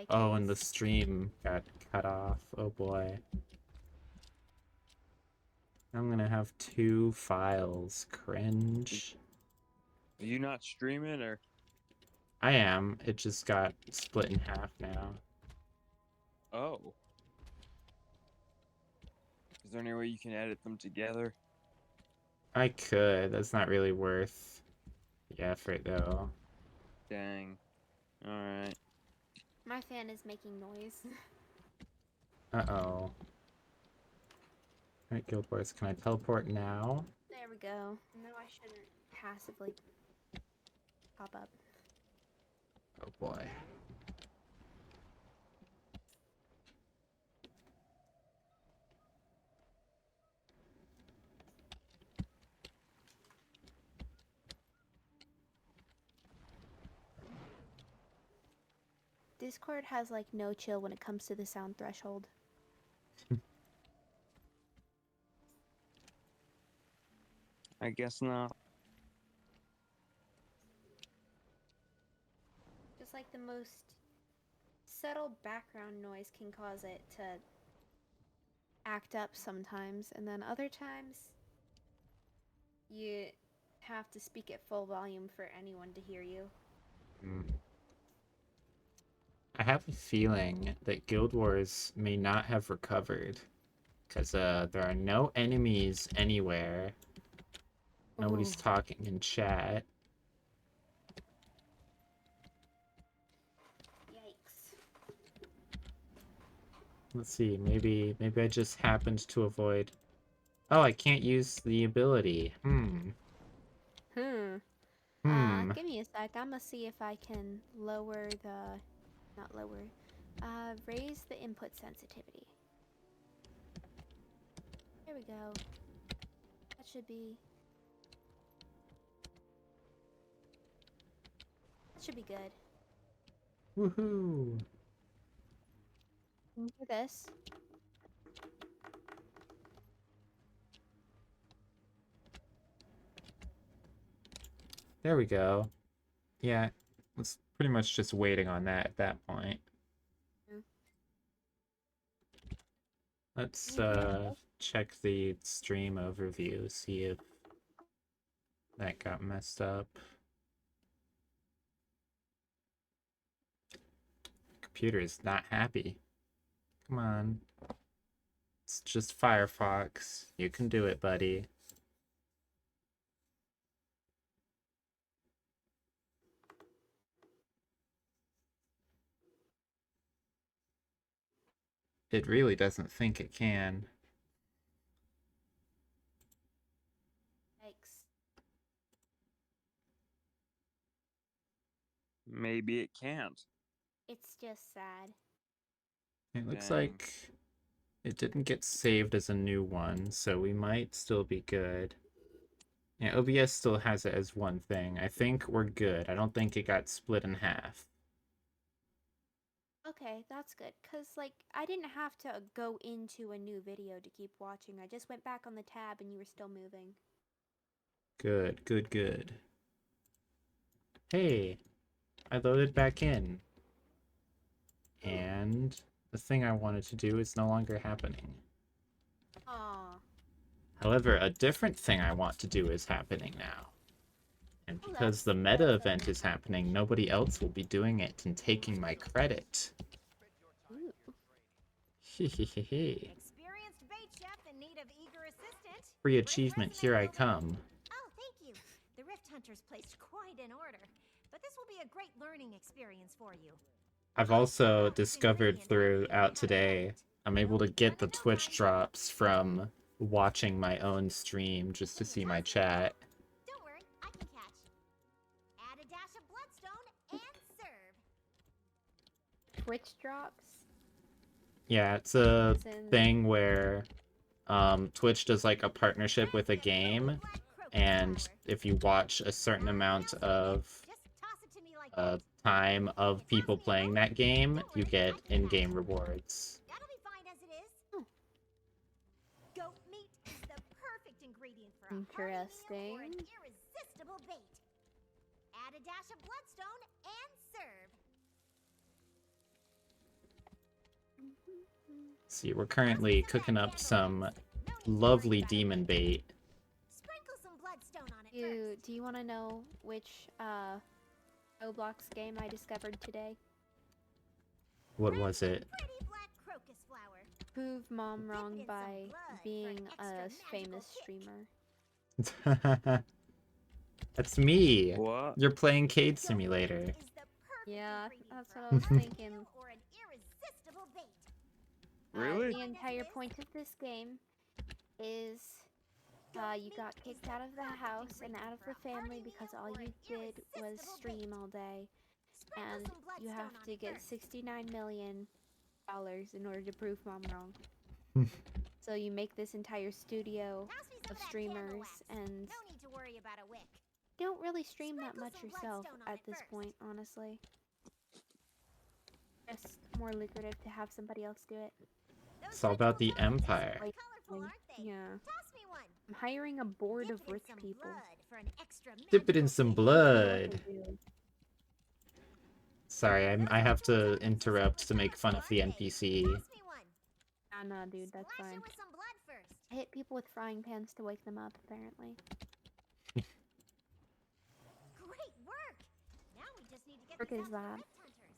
Oh, and the Yikes. stream got cut off. Oh boy. I'm gonna have two files. Cringe. Are you not streaming or? I am. It just got split in half now. Oh. Is there any way you can edit them together? I could. That's not really worth the effort, though. Dang. Alright. My fan is making noise. Uh-oh. Alright, Guild Wars, can I teleport now? There we go. No, I shouldn't passively pop up. Oh boy. Discord has like no chill when it comes to the sound threshold. I guess not. Just like the most subtle background noise can cause it to act up sometimes, and then other times you have to speak at full volume for anyone to hear you. Mm. I have a feeling that Guild Wars may not have recovered. Because there are no enemies anywhere. Nobody's Ooh. talking in chat. Yikes. Let's see, maybe I just happened to avoid... Oh, I can't use the ability. Hmm. Hmm. Give me a sec. I'm gonna see if I can lower the... Not lower. Raise the input sensitivity. There we go. That should be... That should be good. Woohoo! For this. There we go. Yeah, was pretty much just waiting on that at that point. Mm. Let's Okay. check the stream overview, see if that got messed up. Computer is not happy. Come on. It's just Firefox. You can do it, buddy. It really doesn't think it can. Yikes. Maybe it can't. It's just sad. It looks Dang. like it didn't get saved as a new one, so we might still be good. Yeah, OBS still has it as one thing. I think we're good. I don't think it got split in half. Okay, that's good. Because, like, I didn't have to go into a new video to keep watching. I just went back on the tab and you were still moving. Good, good, good. Hey, I loaded back in. And the thing I wanted to do is no longer happening. Aw. However, a different thing I want to do is happening now. And Oh, because that's the meta good. event is happening, nobody else will be doing it and taking my credit. Ooh. Hehehehe. Experienced bait chef in need of eager assistant. Free achievement, here I come. Oh, thank you. The Rift Hunters placed quite an order, but this will be a great learning experience for you. I've also discovered throughout today, I'm able to get the Twitch drops from watching my own stream just to see my chat. Don't worry, I can catch. Add a dash of bloodstone and serve. Twitch drops? Yeah, it's a As in- thing where Twitch does like a partnership with a game, and if you watch a certain amount of time of people playing that game, you get in-game rewards. That'll be fine as it is. Goat meat is the perfect ingredient for a hearty meal or an Interesting. irresistible bait. Add a dash of bloodstone and serve. See, we're currently cooking up some lovely demon bait. Sprinkle some bloodstone on it Do you want to know which Roblox game I discovered today? What was it? Pretty black crocus flower. Prove Mom Dip it wrong in some by blood for an being a extra famous magical kick. streamer. That's me. What? You're playing Cade Goat Simulator. meat is the perfect Yeah, ingredient that's for what a I was hearty thinking. meal or an irresistible bait. Really? The entire point of this game is you got kicked out of the house and out of the family because all you did was stream all day, and you have to get $69 million in order to prove Mom wrong. So you make this entire studio of streamers and No need to worry about a wick. don't really stream that Sprinkle much some yourself bloodstone on at it this first. point, honestly. Just more lucrative to have somebody else do it. Those It's all about the ritual towers are empire. super colorful, aren't they? Yeah. Toss me one. I'm hiring a board Dip of it in rich some people. blood for an extra Dip it in magical some kick. blood. They do. Sorry, I have to interrupt to make fun of the NPC. Toss me one. Ah, no, dude, that's Splash fine. it with some blood first. I hit people with frying pans to wake them up, apparently. Great work. Now we just need to get Work this is out to the that. rift hunters.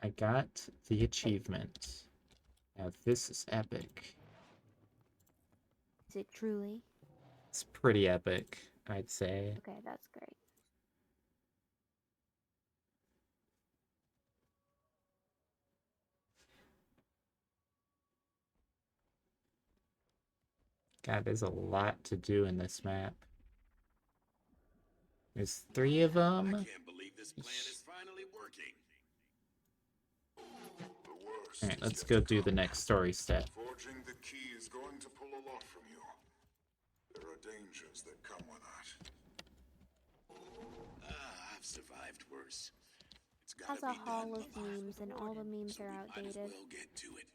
I got the achievement. Now this is epic. Is it truly? It's pretty epic, I'd say. Okay, that's great. God, there's a lot to do in this map. There's 3 of them. I can't believe this plan is finally working. The worst Alright, is let's yet go to do the come. next story step. Forging the key is going to pull a lot from you. There are dangers that come with that. I've survived worse. It's gotta Has a be hall done of memes, and all the memes so are we might as outdated. well get to it.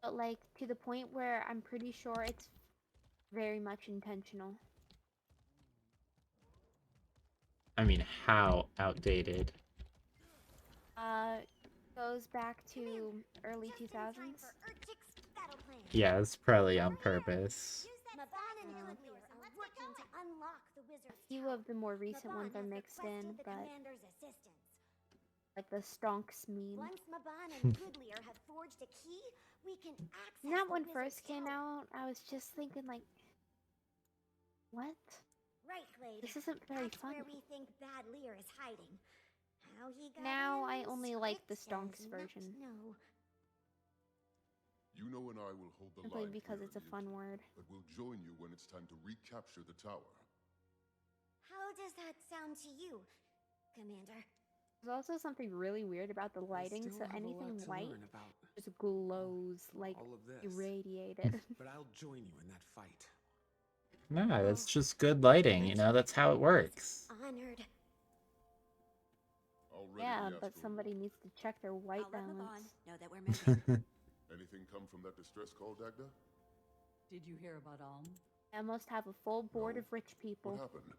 But, like, to the point where I'm pretty sure it's very much intentional. I mean, how outdated? Goes back to early Just in time 2000s. for Urchik's battle plan. Yeah, it's probably on purpose. Use that Yeah. and Goodlear are working to unlock the wizard's A few tower. of the more recent ones Maban are has mixed in, requested the but commander's assistance. like the Stonks meme. Once Maban and Goodlear have forged a key, we can access And that the one wizard's first came tower. out, I was just thinking like, what? Right, Glade. This isn't very That's funny. where we think Bad Lear is hiding. How he got Now in, I only like the Script Stonks does not version. know. You know and I will hold the Simply line because here, it's a Lieutenant, fun word. but we'll join you when it's time to recapture the tower. How does that sound to you, Commander? There's also something really weird about the lighting, so anything white just glows like all of this. irradiated. But I'll join you in that fight. Nah, that's just good lighting, you know, that's how it works. Honored. Already Yeah, the but Astro somebody War. needs to check their white I'll let Maban balance. know that we're moving. Anything come from that distress call, Dagda? Did you hear about Alm? I must have a full board No. of rich What people. happened?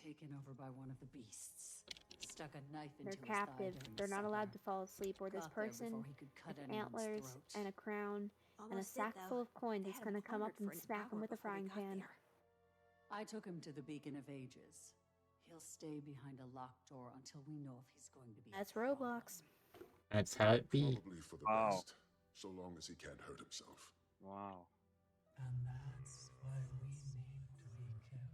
Taken over by one of the beasts. Stuck a knife into They're his thigh captive. during They're not allowed to supper. fall asleep, or this Got there person before he could cut with anyone's antlers throat. and a crown and a Almost did, sack though. full of coins They is had gonna him come up cornered and for an smack him hour with a before we frying got pan. there. I took him to the Beacon of Ages. He'll stay behind a locked door until we know if he's going to be. That's followed. Roblox. That's how it be. Probably for the Wow. best, so long as he can't hurt himself. Wow. And that's why we need to be careful.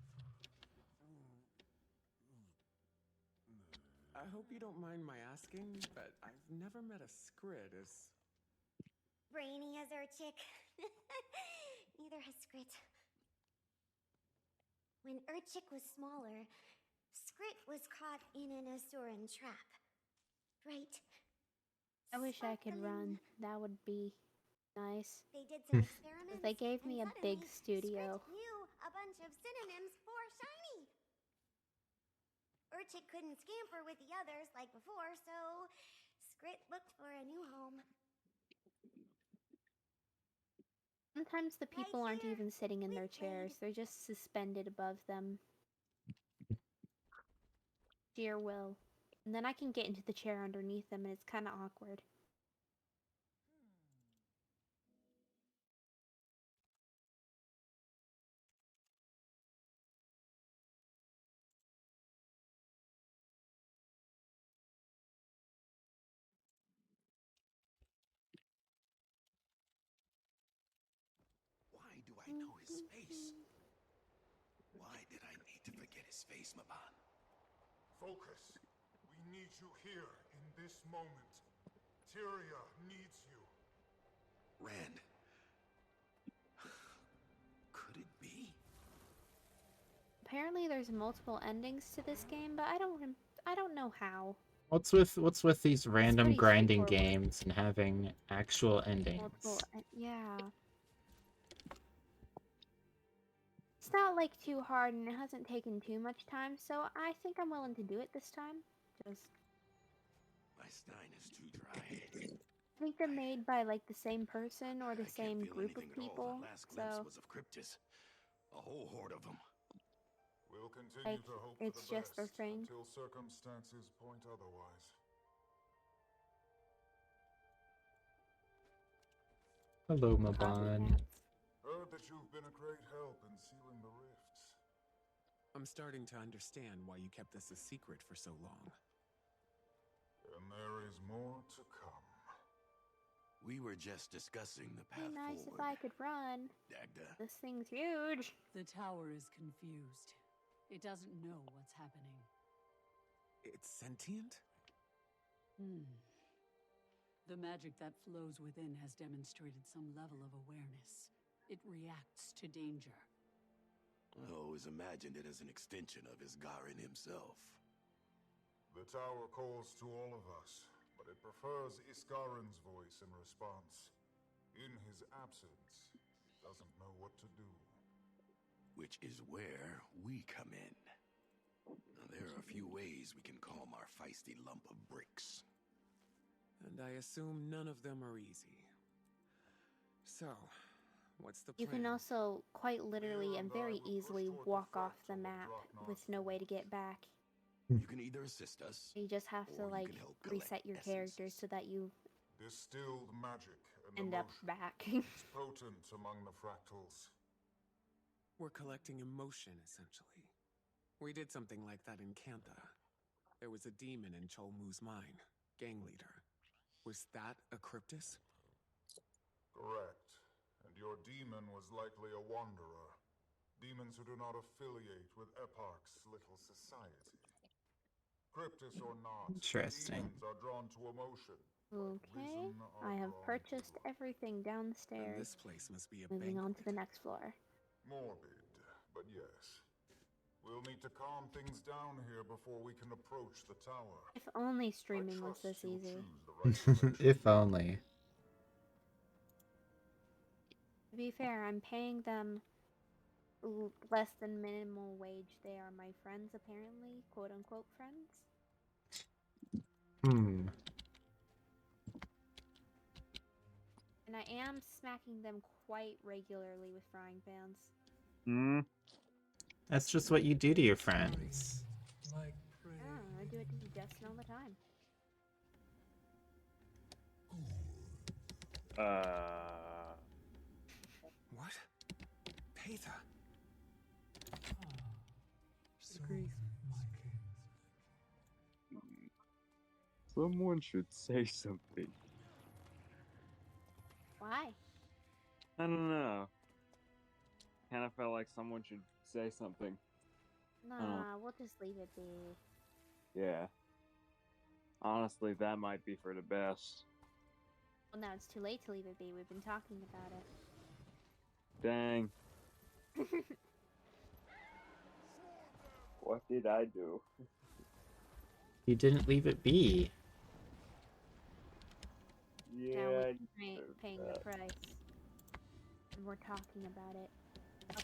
I hope you don't mind my asking, but I've never met a Skrid as... Brainy as Urchik. Neither has Skrit. When Urchik was smaller, Skrit was caught in an Asuran trap. Right? I wish I could Sparkling. run. That would be nice. They did some experiments. They gave me and a big suddenly, studio. Skrit knew a bunch of synonyms for shiny. Urchik couldn't scamper with the others like before, so Skrit looked for a new home. Sometimes the people aren't here, even sitting in their with Blade. chairs, they're just suspended above them. Sheer will. And then I can get into the chair underneath them, and it's kind of awkward. Why do I know his face? Why did I need to forget his face, Maban? Focus. We need you here in this moment. Tyria needs you. Rand. Could it be? Apparently, there's multiple endings to this game, but I don't know how. What's with these random pretty grinding straightforward. games and having actual endings? Yeah. It's not like too hard, and it hasn't taken too much time, so I think I'm willing to do it this time. Just My stein is too dry. I think they're made by like the same person or the I can't same feel group of anything at all. people. That last glimpse So was of Cryptus. A whole horde of them. We'll continue like to hope it's for the just their best thing. until circumstances point otherwise. Hello, Maban. Heard that you've been a great help in sealing the rifts. I'm starting to understand why you kept this a secret for so long. And there is more to come. We were just discussing the Be path nice forward. if I could run. Dagda. This thing's huge. The tower is confused. It doesn't know what's happening. It's sentient? The magic that flows within has demonstrated some level of awareness. It reacts to danger. I always imagined it as an extension of Isgarin himself. The tower calls to all of us, but it prefers Iskarin's voice in response. In his absence, it doesn't know what to do. Which is where we come in. Now, there are a few ways we can calm our feisty lump of bricks. And I assume none of them are easy. So, what's the You plan? can also quite literally and very will push easily toward the walk off fractal the of map Draknar's with no way to get back. You can either assist us, You just have to or you like can help collect reset your characters essences. so that you Distilled magic and end up emotion back. is potent among the fractals. We're collecting emotion, essentially. We did something like that in Kantha. There was a demon in Cholmu's mine, gang leader. Was that a Cryptus? Correct. And your demon was likely a wanderer. Demons who do not affiliate with Eparch's little society. Cryptus or not, Interesting. demons are drawn to emotion. Okay, Risen are I have drawn purchased to everything And downstairs. this place must be a Moving on to the banquet. next floor. morbid, but yes. We'll need to calm things down here before we can approach the tower. If only I streaming was trust this you'll easy. choose the right direction. If only. To be fair, I'm paying them less than minimum wage. They are my friends, apparently, quote unquote friends. And I am smacking them quite regularly with frying pans. That's just what you do to your friends. Like prey. I do it to Justin all the time. What? Peter. So my kings. Someone should say something. Why? I don't know. Kind of felt like someone should say something. Nah, we'll just leave it be. Yeah. Honestly, that might be for the best. Well, now it's too late to leave it be. We've been talking about it. Dang. What did I do? You didn't leave it be. Yeah, Now I we ain't deserve paying the that. price. And we're talking about it.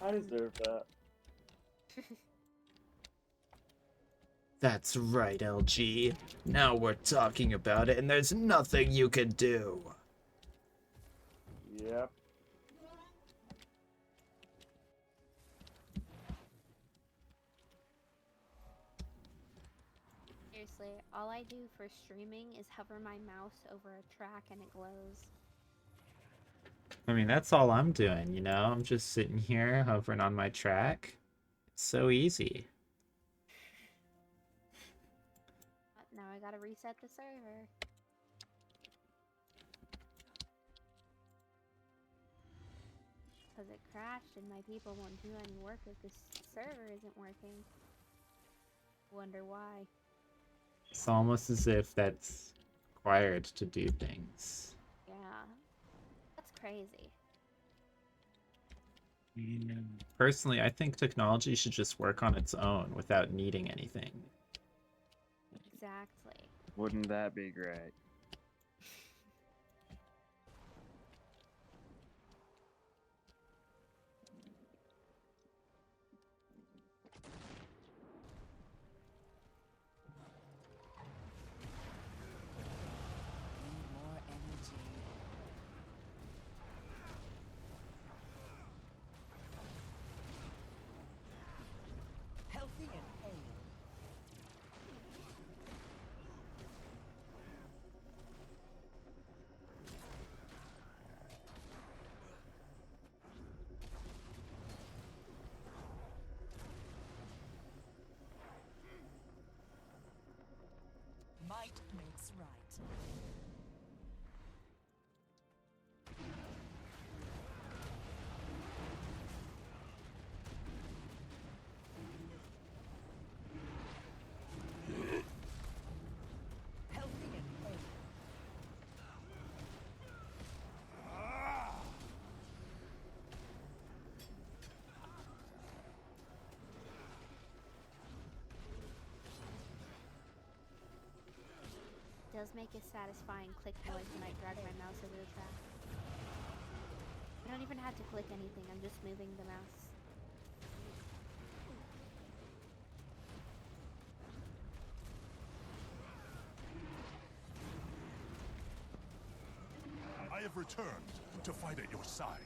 I deserve that. That's right, LG. Now we're talking about it, and there's nothing you can do. Yep. Seriously, all I do for streaming is hover my mouse over a track and it glows. I mean, that's all I'm doing, you know? I'm just sitting here hovering on my track. It's so easy. Now I gotta reset the server. Because it crashed and my people won't do any work if this server isn't working. Wonder why. It's almost as if that's required to do things. Yeah. That's crazy. Personally, I think technology should just work on its own without needing anything. Exactly. Wouldn't that be great? Need more energy. Healthy and hale. Might makes right. Healthy and hale. It does make a satisfying click noise when I drag my mouse over the track. I don't even have to click anything, I'm just moving the mouse. I have returned to fight at your side.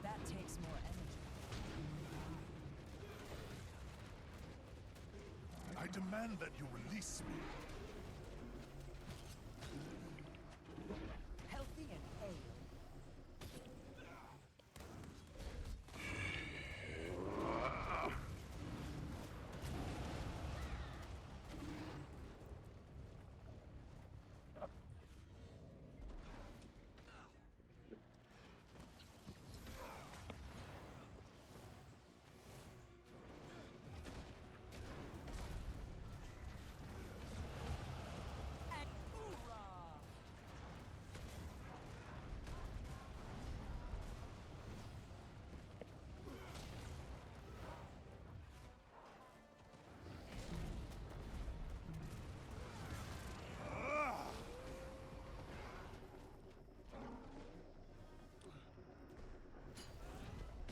That takes more energy. I demand that you release me. Healthy and hale. And hoorah!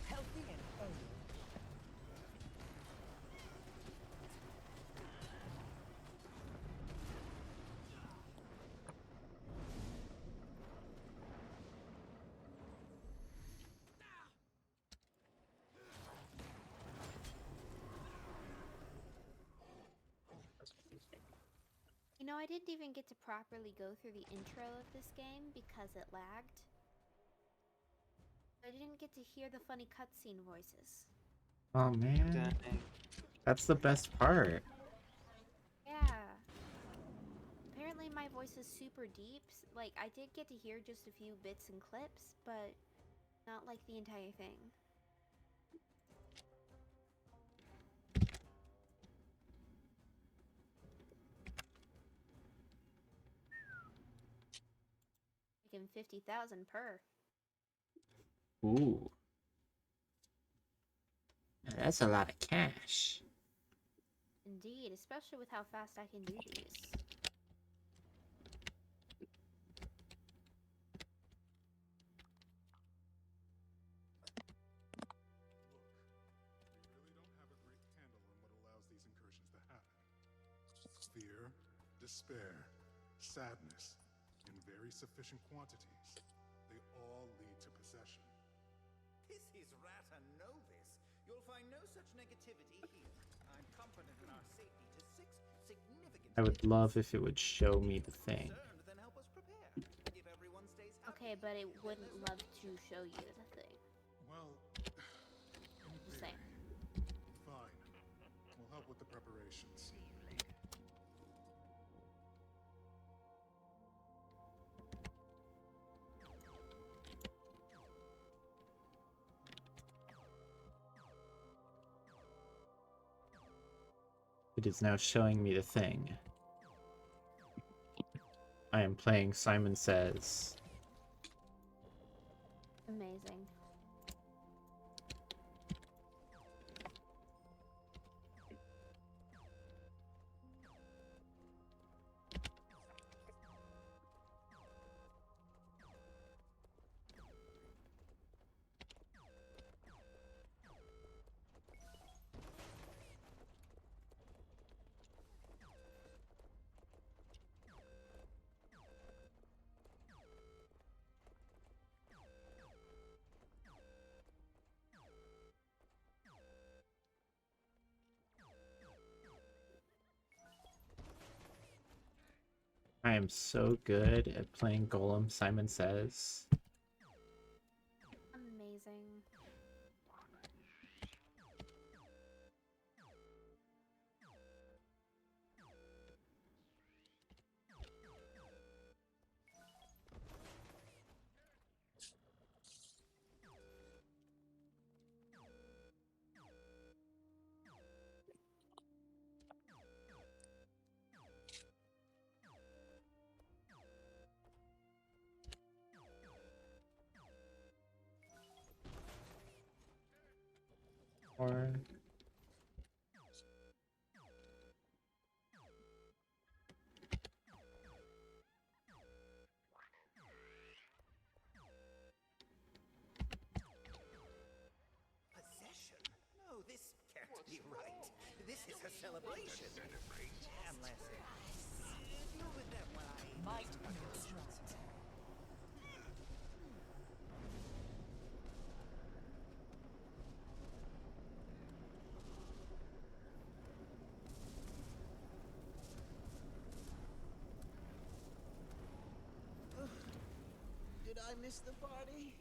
Healthy and hale. You know, I didn't even get to properly go through the intro of this game because it lagged. I didn't get to hear the funny cutscene voices. Oh man, Dang. that's the best part. Yeah. Apparently my voice is super deep. Like, I did get to hear just a few bits and clips, but not like the entire thing. Making 50,000 per. Ooh. That's a lot of cash. Indeed, especially with how fast I can do these. fear, despair, sadness, in very sufficient quantities. They all lead to possession. This is Rata Novis. You'll find no such negativity here. I'm confident in our safety to 6 significant. I would love if it would show me the thing. Then help us prepare. If everyone stays Okay, but it wouldn't love to show you the thing. Well, Just saying. fine. We'll help with the preparations. It is now showing me the thing. I am playing Simon Says. Amazing. I am so good at playing Golem, Simon Says. Amazing. Or Possession? No, this can't be right. This is a celebration. Damn, Lassie. Deal with them while I... Might makes right. Did I miss the party?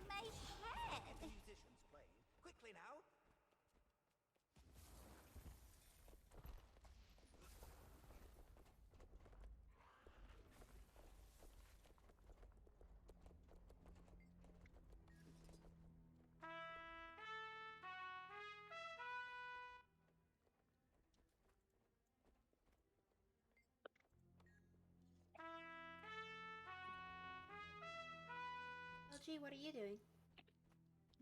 My head. Musicians play. Quickly now. LG, what are you doing?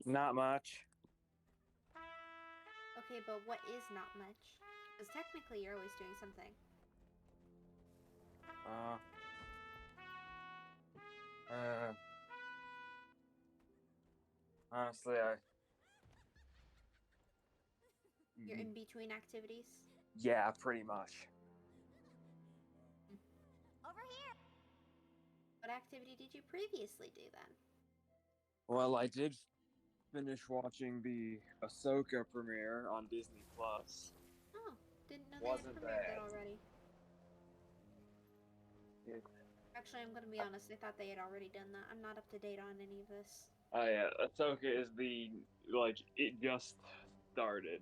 Not much. Okay, but what is not much? Because technically you're always doing something. Honestly, You're in between activities? yeah, pretty much. Over here. What activity did you previously do then? Well, I did finish watching the Ahsoka premiere on Disney Plus. Oh, didn't know Wasn't they had premiered bad. that already. Actually, I'm gonna be honest, I thought they had already done that. I'm not up to date on any of this. Oh yeah, Ahsoka is it just started.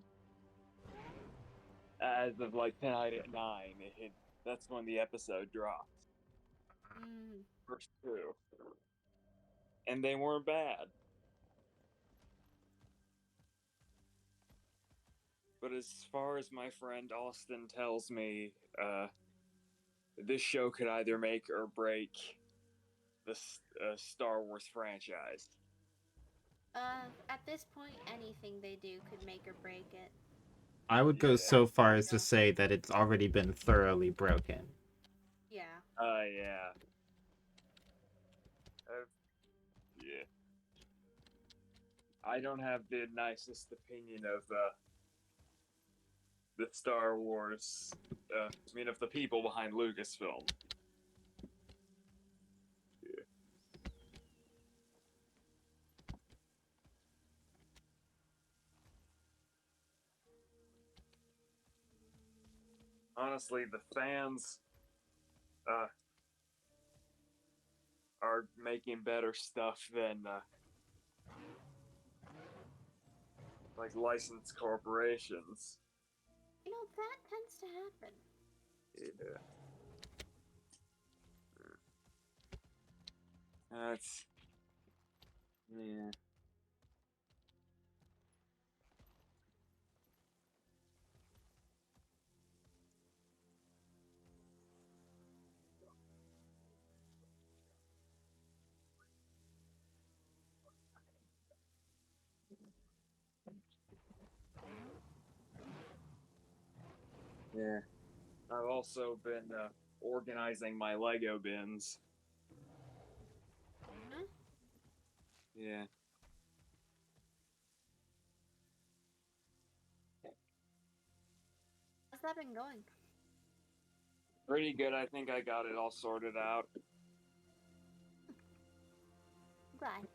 As of tonight at 9, that's when the episode dropped. Mm. First two. and they weren't bad. But as far as my friend Austin tells me, this show could either make or break the Star Wars franchise. At this point, anything they do could make or break it. I would go so far as to say that it's already been thoroughly broken. Yeah. Yeah. Yeah. I don't have the nicest opinion of the Star Wars. I mean, of the people behind Lucasfilm. Yeah. Honestly, the fans are making better stuff than like licensed corporations. You know, that tends to happen. Yeah. That's yeah. Yeah. I've also been organizing my Lego bins. Huh? Yeah. How's that been going? Pretty good. I think I got it all sorted out. Glad.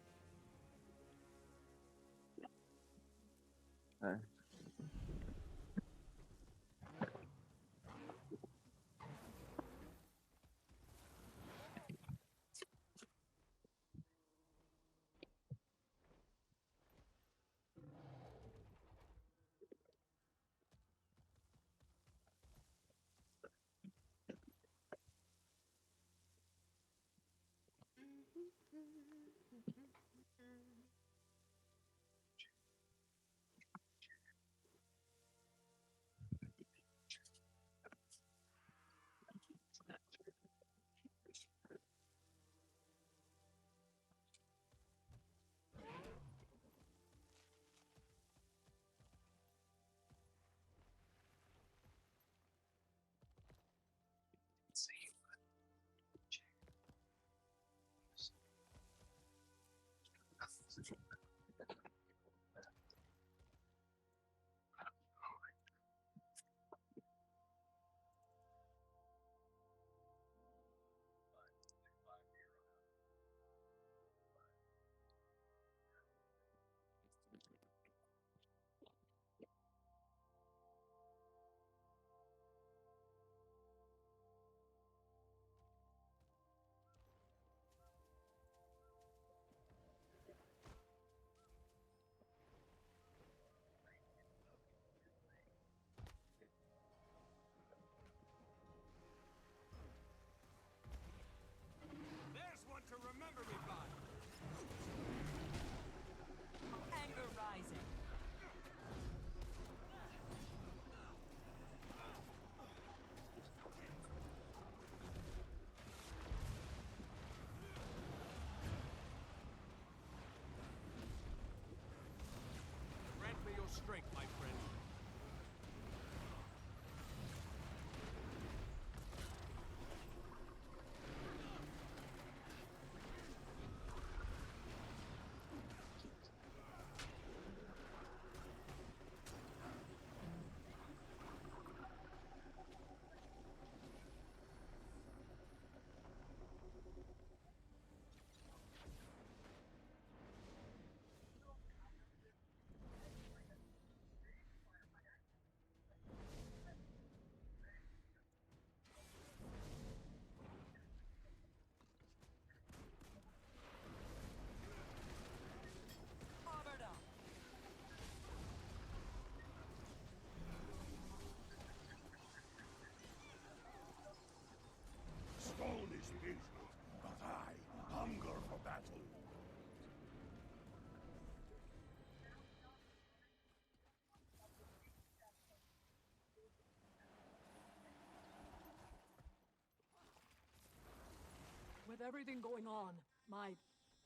With everything going on,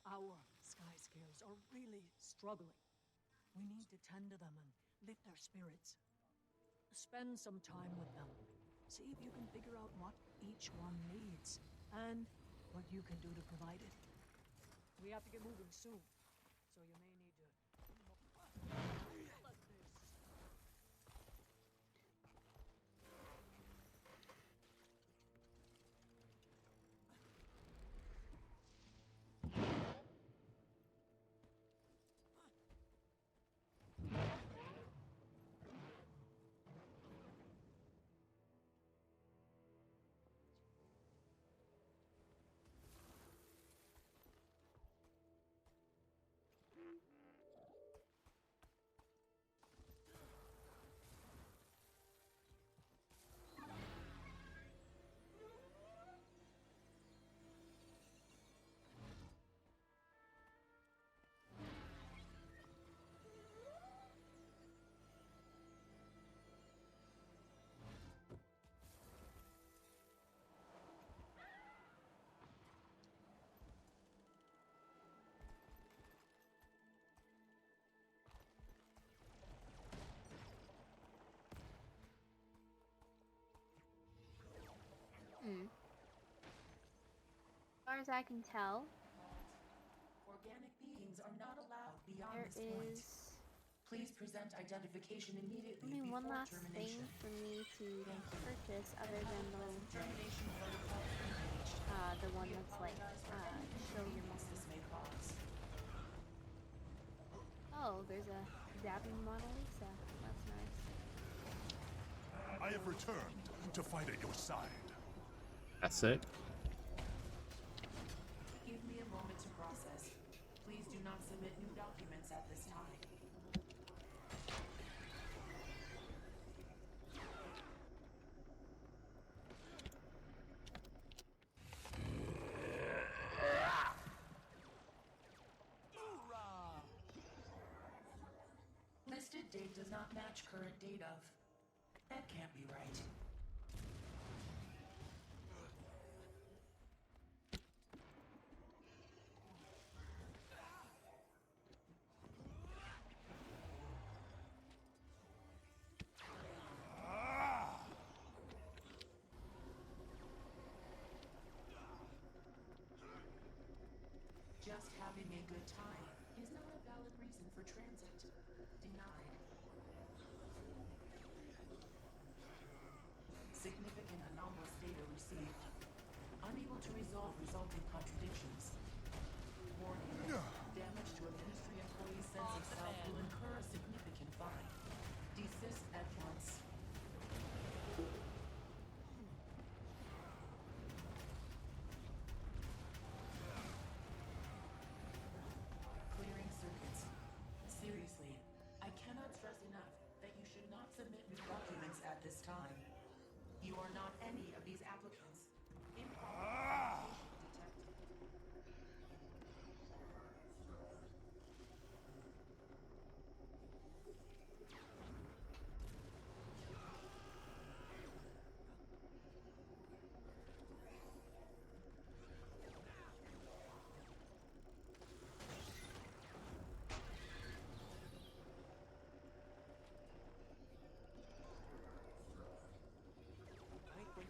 our sky scales are really struggling. We need to tend to them and lift their spirits. Spend some time with them. See if you can figure out what each one needs, and what you can do to provide it. We have to get moving soon, so you may need to... As far as I can tell, Organic beings are not allowed beyond there this point. is Please present identification immediately only one before last thing termination. for me to Thank you. purchase other than Termination protocol engaged. the one We that's like, apologize for any show your inconvenience mom. this may cause. Oh, there's a dabbing Mona Lisa. That's nice. I have returned to fight at your side. That's it. Give me a moment to process. Please do not submit new documents at this time. Listed date does not match current date of. That can't be right. Just having a good time is not a valid reason for transit. Denied. Significant anomalous data received. Unable to resolve resulting contradictions. Warning. Damage to a ministry employee's sense of self will incur a significant fine. Desist at once. Clearing circuits. Seriously, I cannot stress enough that you should not submit new documents at this time. You are not any of these applicants. Improper application detected.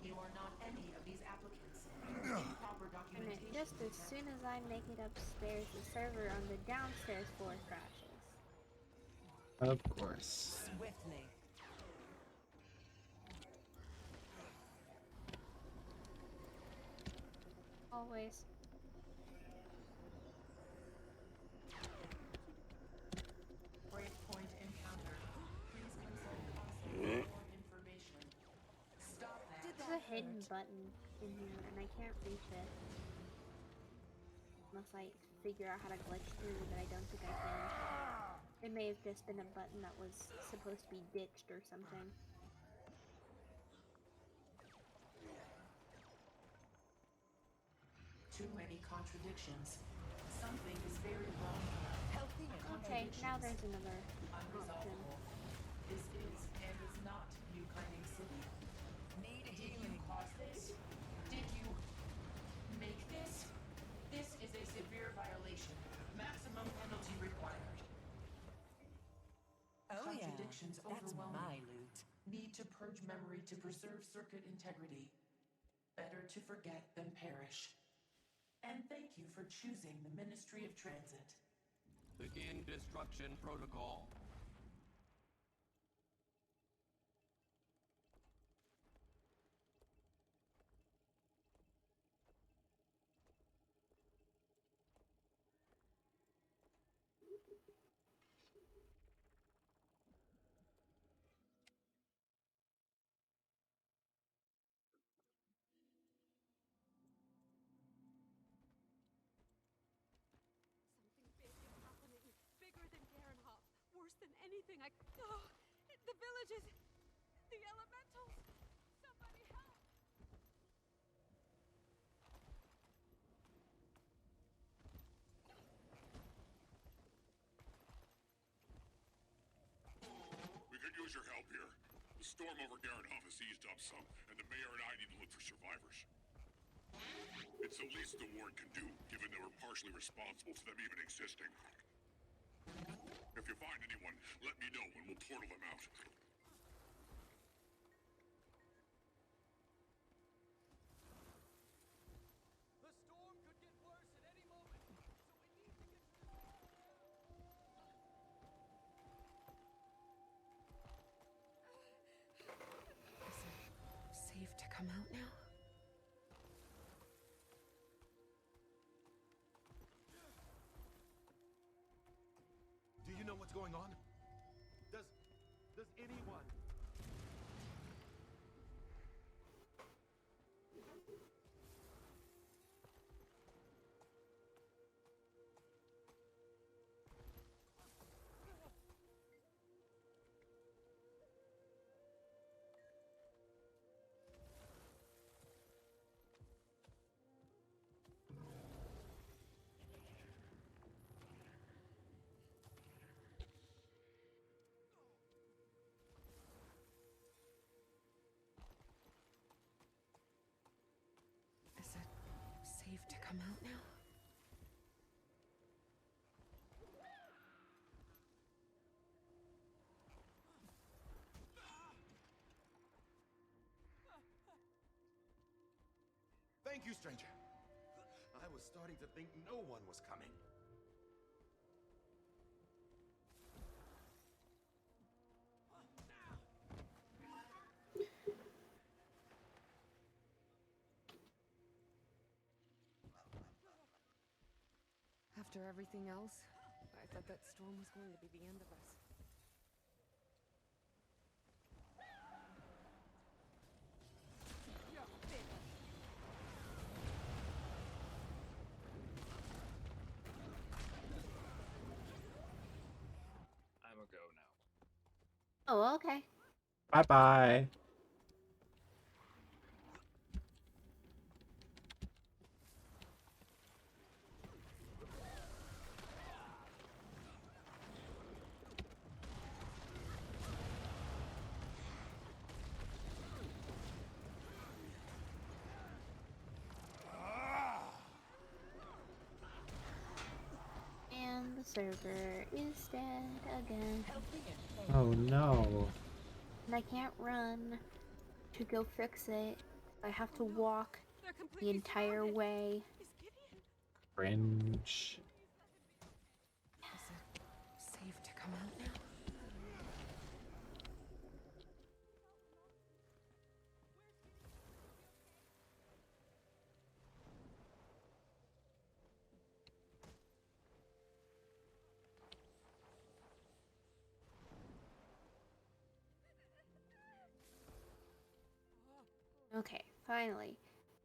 You are not any of these applicants. Improper And documentation just as detected. soon as I make it upstairs, the server on the downstairs floor crashes. Of course. Swiftly. Always. Breakpoint encounter. Please consult console for more information. Stop that. There's a hidden button in here, and I can't reach it. Unless I figure out how to glitch through, but I don't think I can. It may have just been a button that was supposed to be ditched or something. Too many contradictions. Something is very wrong. Healthy and Okay, now there's another option. Unresolvable. This is and is not New Kinding City. need Did you healing. cause this? Did you make this? agreed to preserve circuit integrity. Better to forget than perish. And thank you for choosing the Ministry of Transit. Begin destruction protocol. Something big is happening. Bigger than Garenhof. Worse than anything I... Oh, the villages! The elementals! Somebody help! We could use your help here. The storm over Garenhof has eased up some, and the mayor and I need to look for survivors. It's the least the ward can do, given they were partially responsible for them even existing. If you find anyone, let me know and we'll portal them out. The storm could get worse at any moment, so we need to get... Is it safe to come out now? Do you know what's going on? Does anyone? Is it safe to come out now? Thank you, stranger. I was starting to think no one was coming. After everything else, I thought that storm was going to be the end of us. I'm a go now. Oh, okay. Bye bye. And the server is dead again. Oh no. And I can't run to go fix it. I have to walk the entire way. Cringe. Is it safe to come out now? Okay, finally.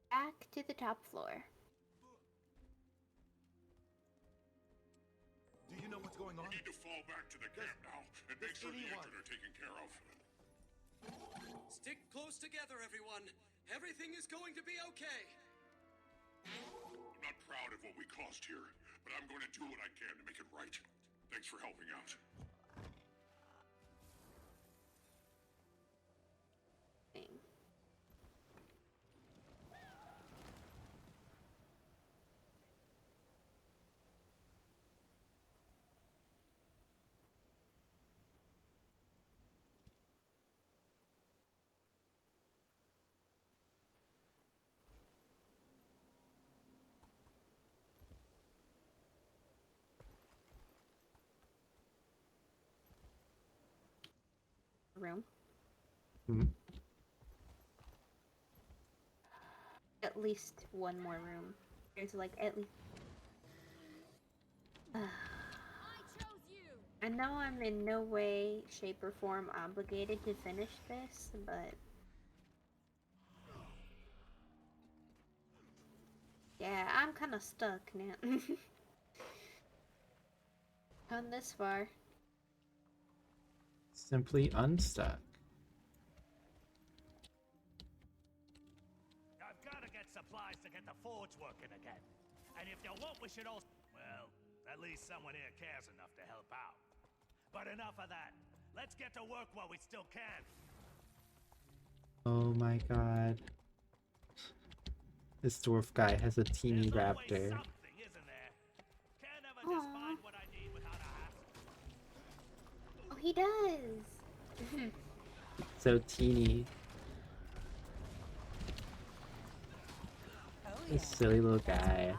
Back to the top floor. Do you know what's going on? We need to fall back to the camp now and make sure the injured are taken care of. Stick close together, everyone. Everything is going to be okay. I'm not proud of what we caused here, but I'm going to do what I can to make it right. Thanks for helping out. room. Hmm. At least one more room. There's like at least. I know I'm in no way, shape, or form obligated to finish this, but yeah, I'm kind of stuck now. Come this far. Simply unstuck. I've got to get supplies to get the forge working again. And if you want, we should all... Well, at least someone here cares enough to help out. But enough of that. Let's get to work while we still can. Oh my god. This dwarf guy has a teeny raptor. Oh, he does. So teeny. This silly little guy.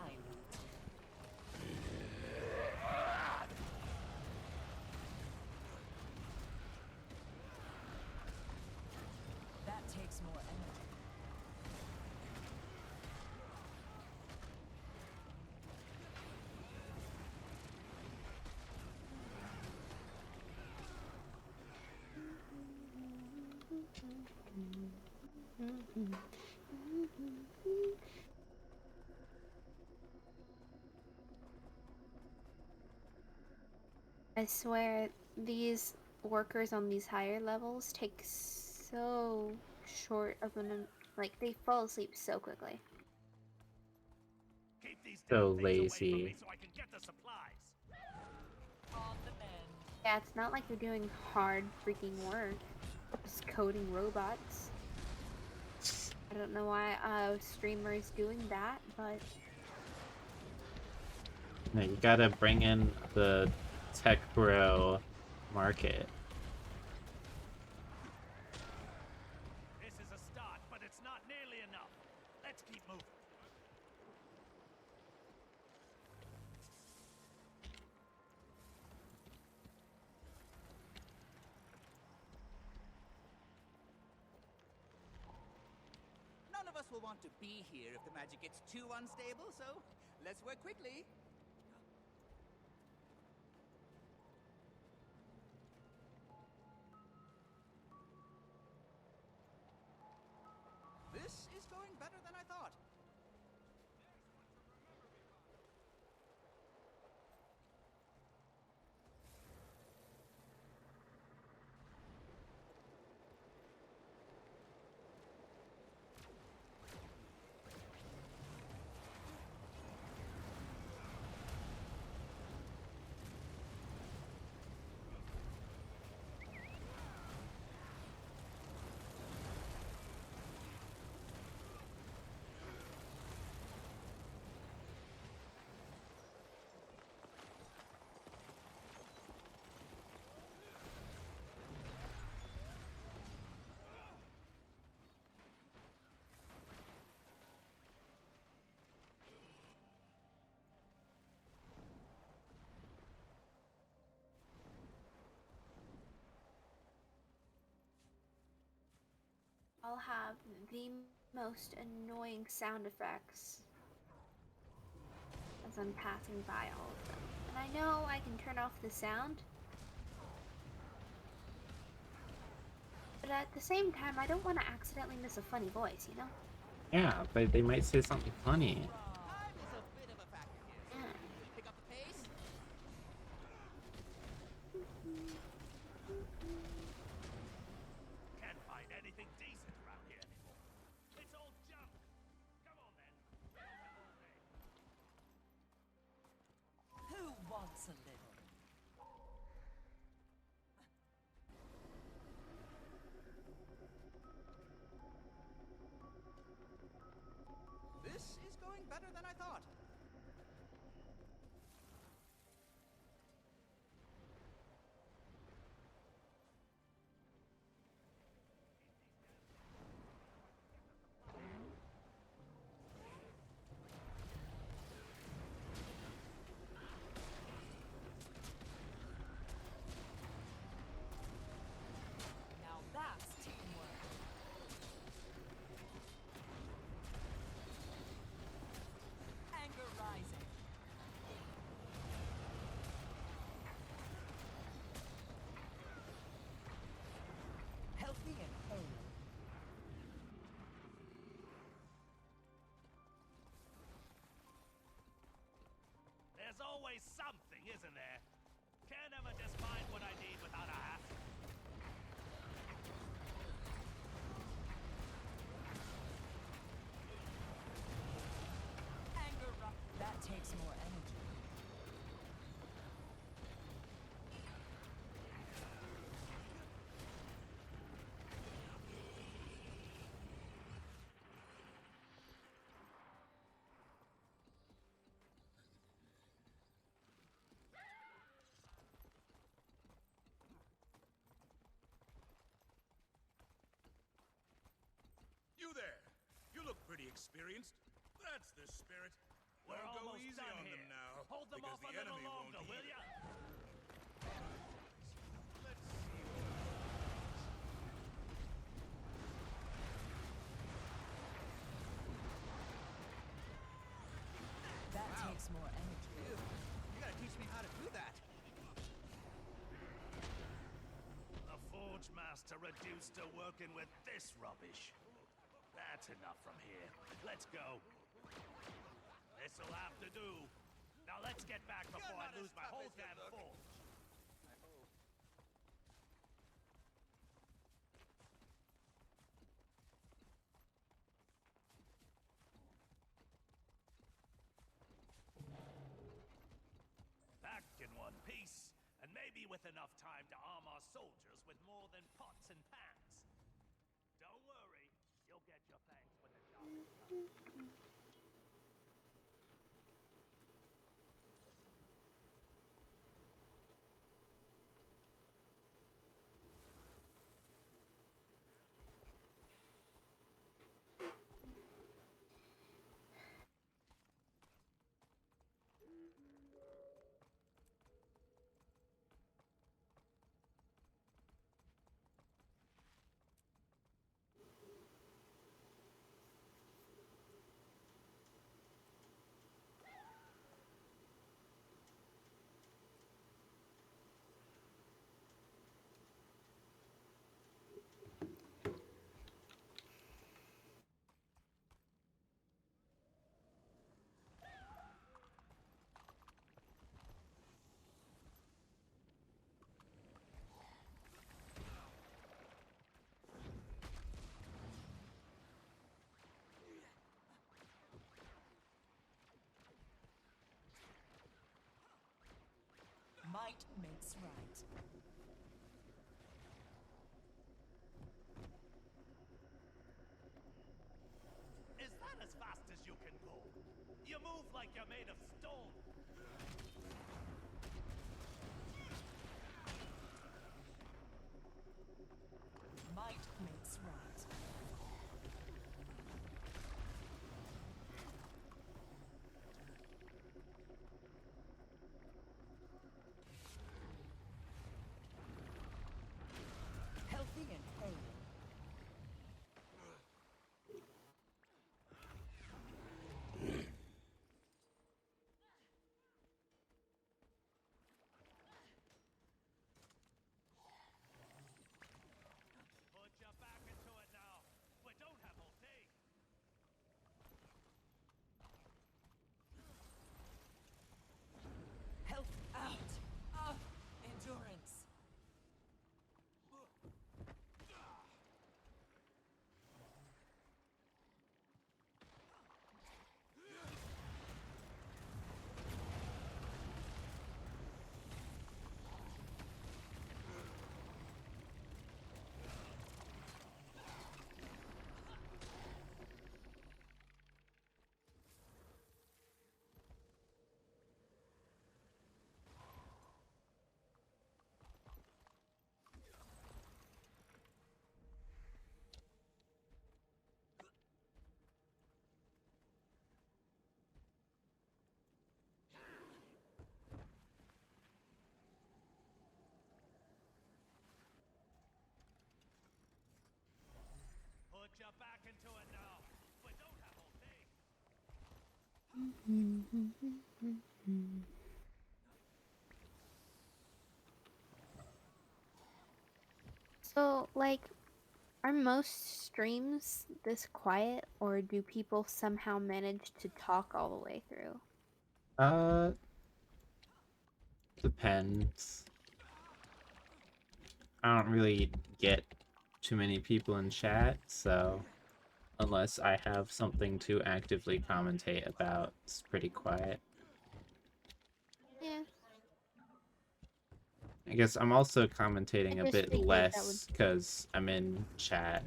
That takes more energy. I swear, these workers on these higher levels take so short of an like they fall asleep so quickly. Keep these So damn things away from lazy. me so I can get the supplies. On the mend. Yeah, it's not like they're doing hard freaking work. Just coding robots. I don't know why a streamer is doing that, but No, you gotta bring in the tech bro market. This is a start, but it's not nearly enough. Let's keep moving. None of us will want to be here if the magic gets too unstable, so let's work quickly. This is going better than I thought. I'll have the most annoying sound effects as I'm passing by all of them. And I know I can turn off the sound, but at the same time, I don't want to accidentally miss a funny voice, you know? Yeah, but they might say something funny. Pick up the pace. Can't find anything decent around here anymore. It's all junk. Come on then. Who wants a little? This is going better than I thought. Now There's always something, isn't there? Can't ever just find what I need without a hassle. Anger rock. That takes more energy. You there! You look pretty experienced. That's the spirit. We're Don't go almost easy done on here. them now. Hold them because off a the little enemy longer, won't will heed ya? Let's see what... That takes more energy. You gotta teach me how to do that. The Forge Master reduced to working with this rubbish. That's enough from here. Let's go. This'll have to do. Now let's get back before I lose my whole damn forge. I hope. Back in one piece, and maybe with enough time to arm our soldiers with more than pots and pans. Don't worry, you'll get your thanks when the job is done. Might makes right. Is that as fast as you can go? You move like you're made of stone. Might makes right. Healthy and hale. Put your back into it now. We don't have all day. Health out. Up. Endurance. Put your back into it now. We don't have all day. So, like, are most streams this quiet, or do people somehow manage to talk all the way through? Uh, Depends. I don't really get too many people in chat, so unless I have something to actively commentate about, it's pretty quiet. Yeah. I guess I'm also commentating I a just bit figured that would. less because I'm in chat.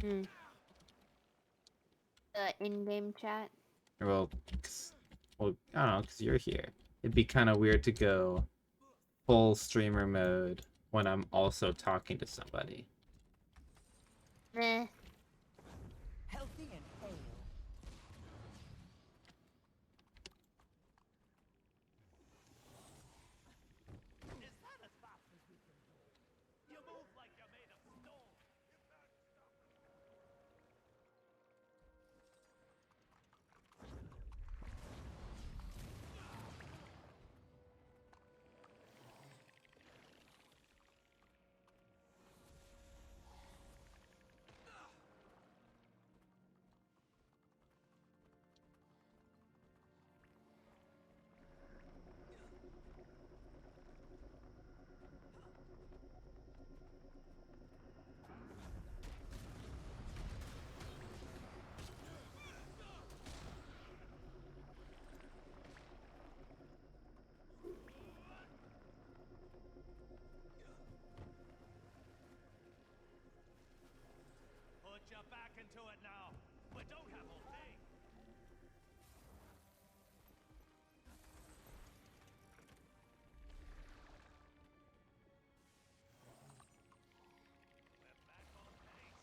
Hmm. The in-game chat. Well, I don't know, because you're here. It'd be kind of weird to go full streamer mode when I'm also talking to somebody. Meh. Healthy and hale. Is that as fast as we can go? You move like you're made of stone. Put your back into it now. We don't have all day. We're back on pace.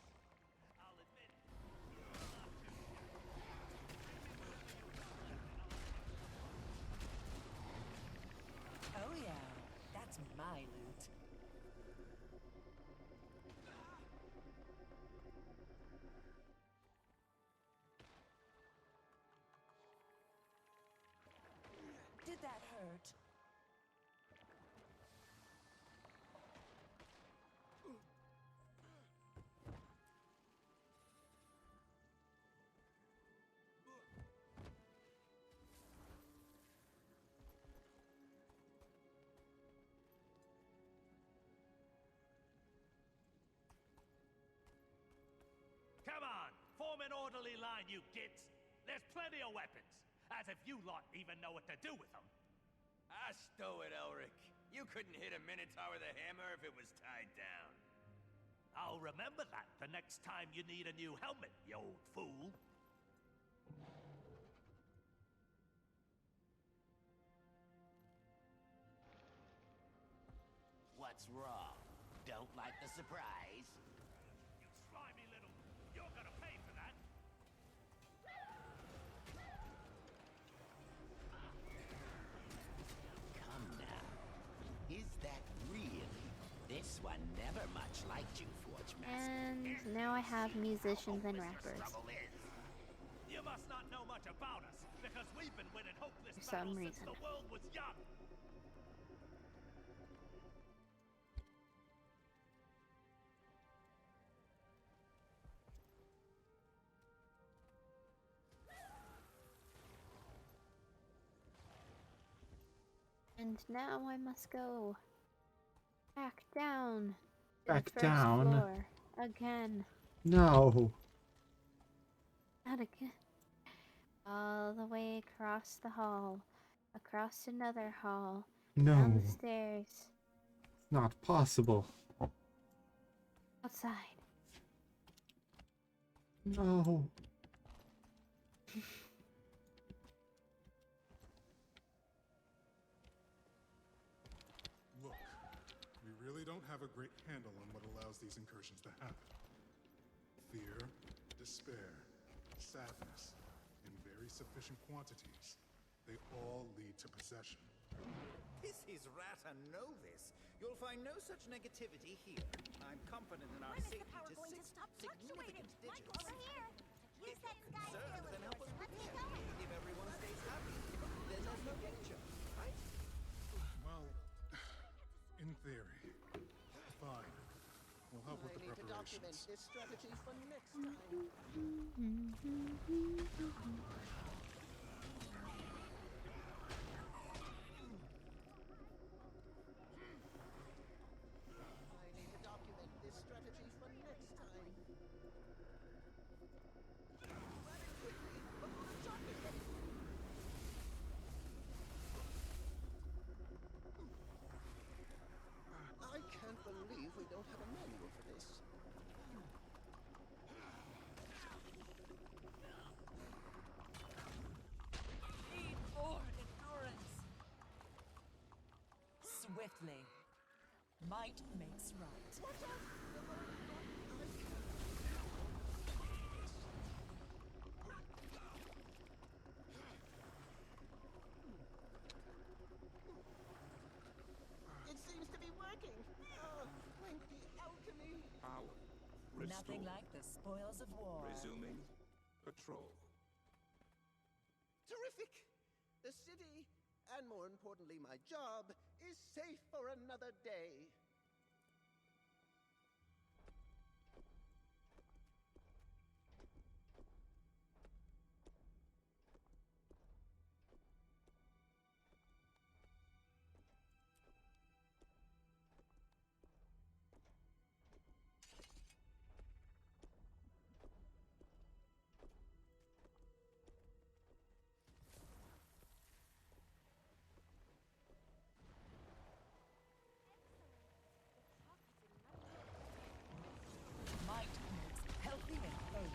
I'll admit, Oh yeah, that's my loot. Did that hurt? come on, form an orderly line, you gits. There's plenty of weapons. As if you lot even know what to do with them. Stow it, Elric. You couldn't hit a Minotaur with a hammer if it was tied down. I'll remember that the next time you need a new helmet, you old fool. What's wrong? Don't like the surprise? You slimy little... You're gonna pay for that. Come now. Is that really? This one never much liked you, Forge Master. And now I have musicians and rappers. You must not know much about us, because we've been winning hopeless For some battles since reason. the world was young. And now I must go back down to Back the first down? floor again. No. Not again. All the way across the hall, across another hall, down No. the stairs, It's not possible. outside. No. Look, we really don't have a great handle on what allows these incursions to happen. Fear, despair, sadness, in very sufficient quantities, they all lead to possession. This is Rata Novis. You'll find no such negativity here. I'm confident in our When is the safety power to going to 6 stop significant fluctuating? digits. Over here. Use that sky Concerned, sailor then help us Let's get prepare. going. If everyone stays happy, then there's no danger, right? Well, in theory. Fine. We'll help with the preparations. this strategy for next time. perfectly. Might makes right. It seems to be working. Oh, thank the alchemy. Power. Nothing Restored. like the spoils of war. Resuming patrol. Terrific! The city, and more importantly my job, is safe for another day. Might makes healthy and hale.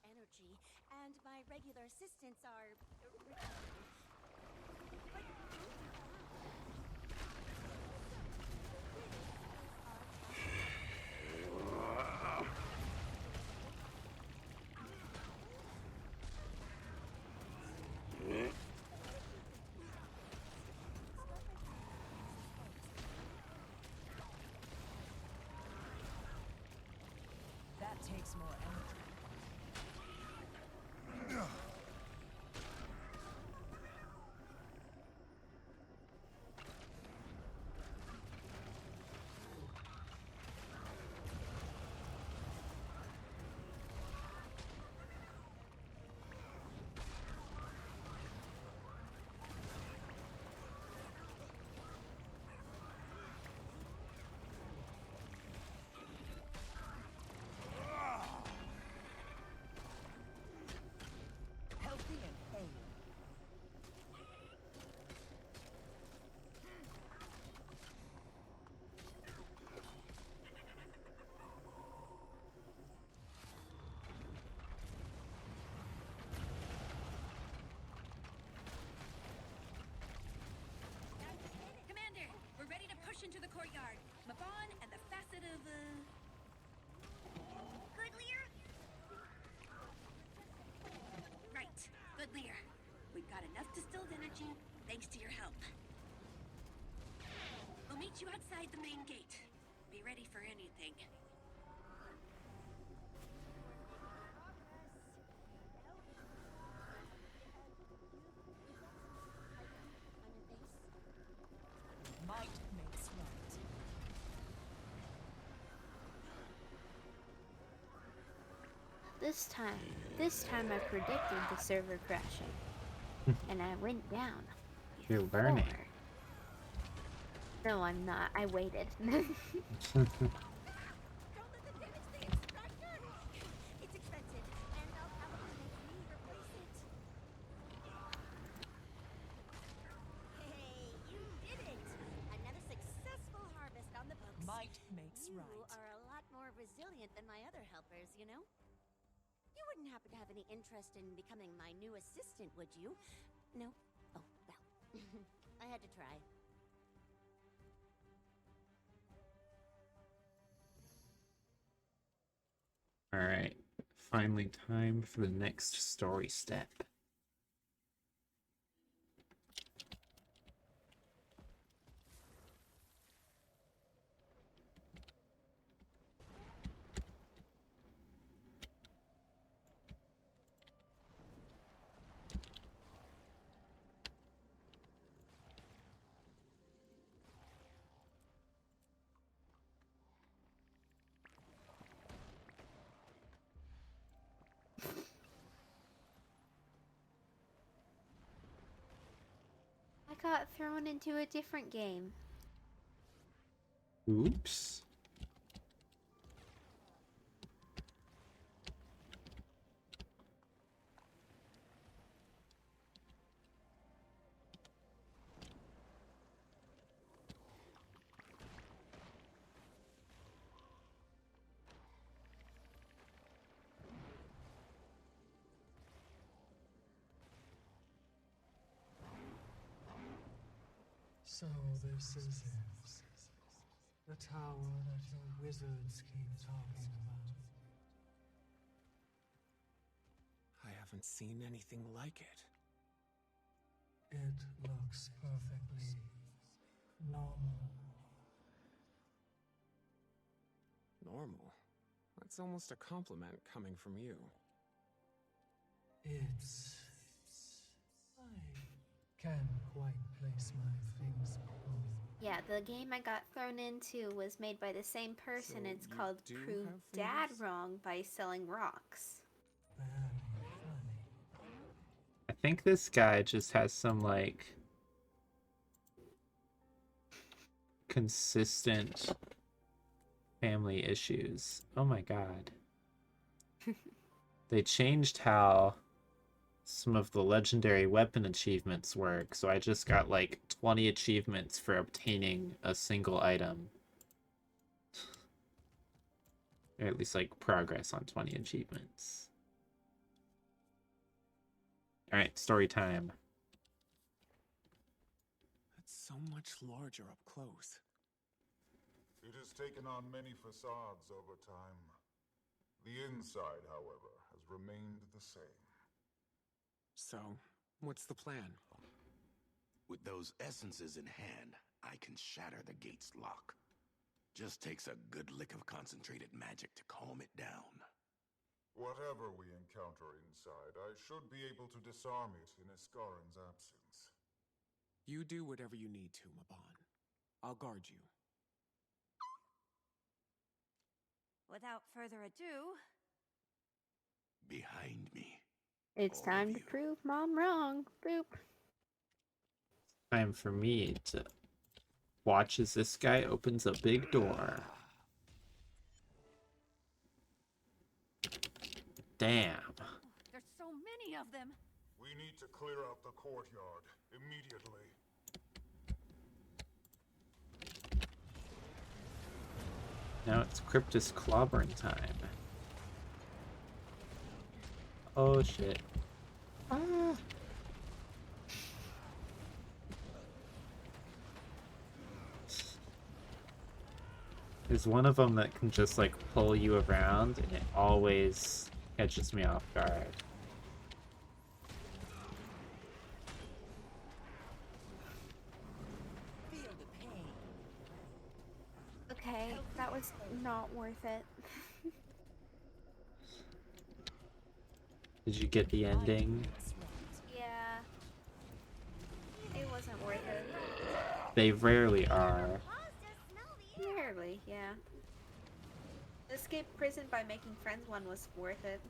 Energy, and my regular assistants are That takes more energy. Healthy and hale. Commander, we're ready to push into the courtyard. Mabon and the facet of Goodlier? Right, Goodlier. We've got enough distilled energy, thanks to your help. We'll meet you outside the main gate. Be ready for anything. Might makes right. This time I predicted the server crashing. And I went down. You're before. learning. No, I'm not. I waited. It's expensive, and they'll probably make me replace it. Hey, you did it! Another successful harvest on the books. Might makes You right. are a lot more resilient than my other helpers, you know? You wouldn't happen to have any interest in becoming my new assistant, would you? No? Oh, well. I had to try. Alright, finally time for the next story step. got thrown into a different game. Oops. So this is it. The tower that your wizards keep talking about. I haven't seen anything like it. It looks perfectly normal. Normal? That's almost a compliment coming from you. It's... I can't quite place my things on it. Yeah, the game I got thrown into was made by the same person. So It's you called do Prove have Dad fingers? Wrong by Selling Rocks. Very funny. I think this guy just has some, like, consistent family issues. Oh my god. They changed how some of the legendary weapon achievements work, so I just got like 20 achievements for obtaining a single item. Or at least like progress on 20 achievements. Alright, story time. That's so much larger up close. It has taken on many facades over time. The inside, however, has remained the same. So, what's the plan? With those essences in hand, I can shatter the gate's lock. Just takes a good lick of concentrated magic to calm it down. Whatever we encounter inside, I should be able to disarm it in Iskarin's absence. You do whatever you need to, Maban. I'll guard you. Without further ado, Behind me. It's All time of to you. prove Mom wrong. Boop. Time for me to watch as this guy opens a big door. Damn. there's so many of them. We need to clear out the courtyard immediately. Now it's Cryptus clobbering time. Oh shit. Ah. There's one of them that can just like pull you around and it always catches me off guard. Feel the pain. Okay, that was not worth it. Did you get the ending? Yeah. It wasn't worth it. They rarely are. Rarely, yeah. Escape prison by making friends one was worth it.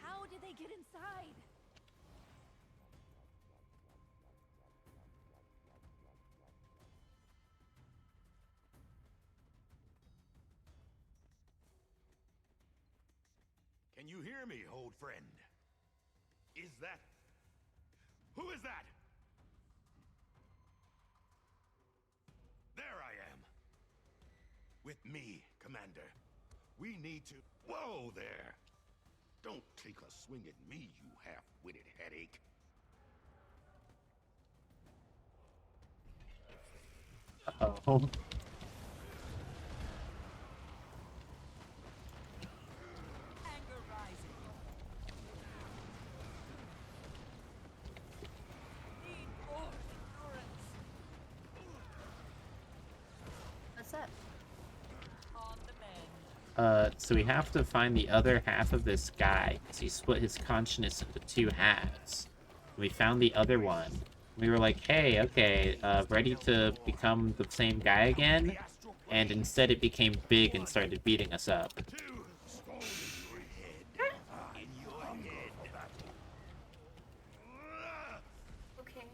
How did they get inside? Can you hear me, old friend? Is that... Who is that? There I am. With me, Commander. We need to... Whoa there! Don't take a swing at me, you half-witted headache. Uh-oh. Anger rising. Need more endurance. What's up? On the mend. So we have to find the other half of this guy, because he split his consciousness into two halves. We found the other one, We were like, hey, okay, ready to become the same guy again? And instead it became big and started beating us up. Okay.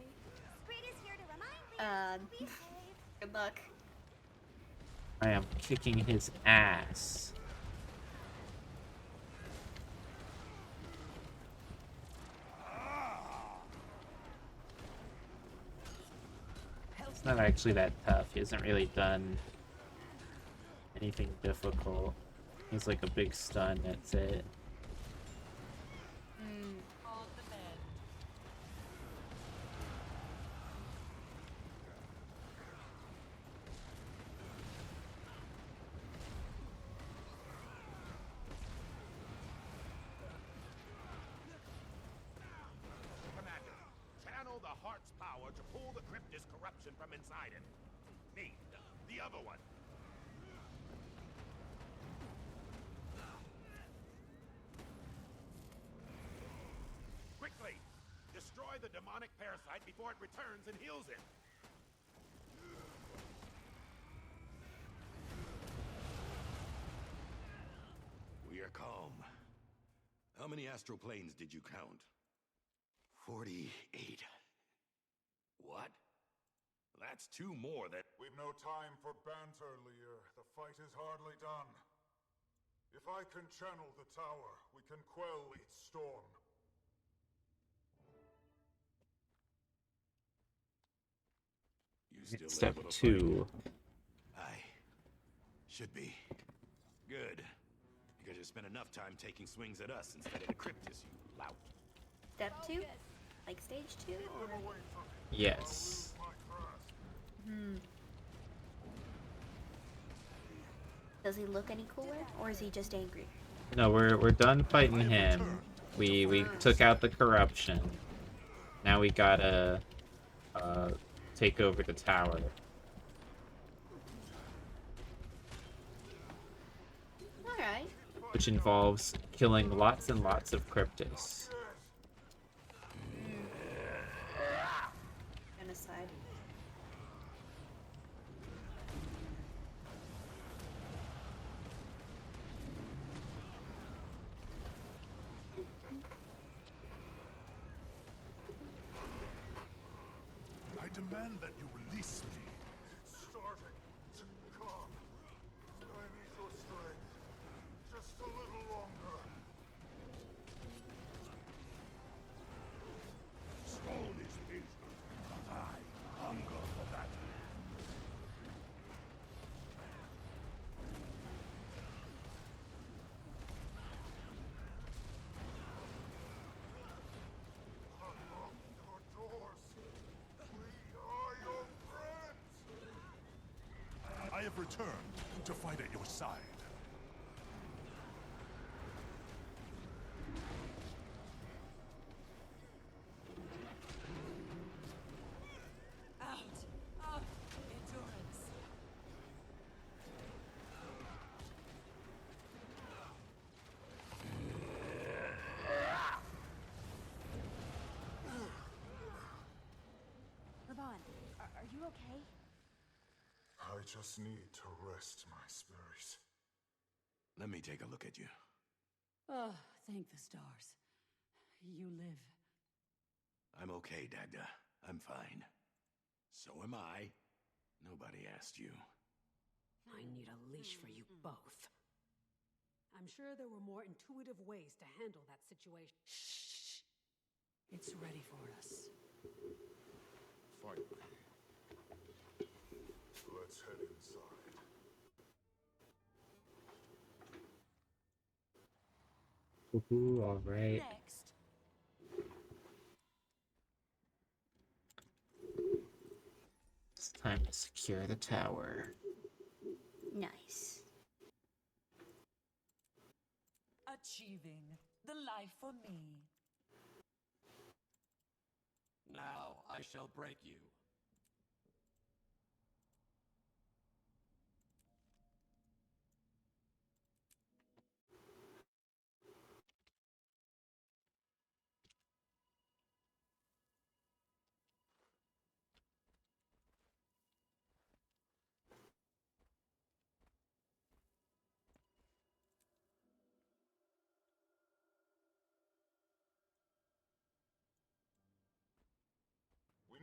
Sprit is here to remind me. Good luck. I am kicking his ass. It's not actually that tough. He hasn't really done anything difficult. He's like a big stun, that's it. On the mend. Commander, channel the heart's power to pull the Cryptis corruption from inside it. Me, the other one. Quickly! Destroy the demonic parasite before it returns and heals it! We are calm. How many astral planes did you count? 48. What? That's two more than... We've no time for banter, Lear. The fight is hardly done. If I can channel the tower, we can quell its storm. You still Step able to 2. Aye. Should be. Good. Because you spent enough time taking swings at us instead of the Cryptis, you lout. Step 2? Like stage 2? Or... Yes. Does he look any cooler, or is he just angry? No, we're done fighting him. We took out the corruption. Now we gotta take over the tower. Alright. Which involves killing lots and lots of Cryptis. Genocide. I demand that you release me. It's starting to come. I need your strength. Just a little longer. Stone is patient, but I hunger for battle. Unlock your doors. We are your friends. I have returned to fight at your side. Out of endurance. Raban, are you okay? I just need to rest my spirit. Let me take a look at you. Oh, thank the stars. You live. I'm okay, Dagda. I'm fine. So am I. Nobody asked you. I need a leash for you both. I'm sure there were more intuitive ways to handle that situation. Shh. It's ready for us. Fight me. Let's head inside. Woohoo, alright. Next. It's time to secure the tower. Nice. Achieving the life for me. Now I shall break you.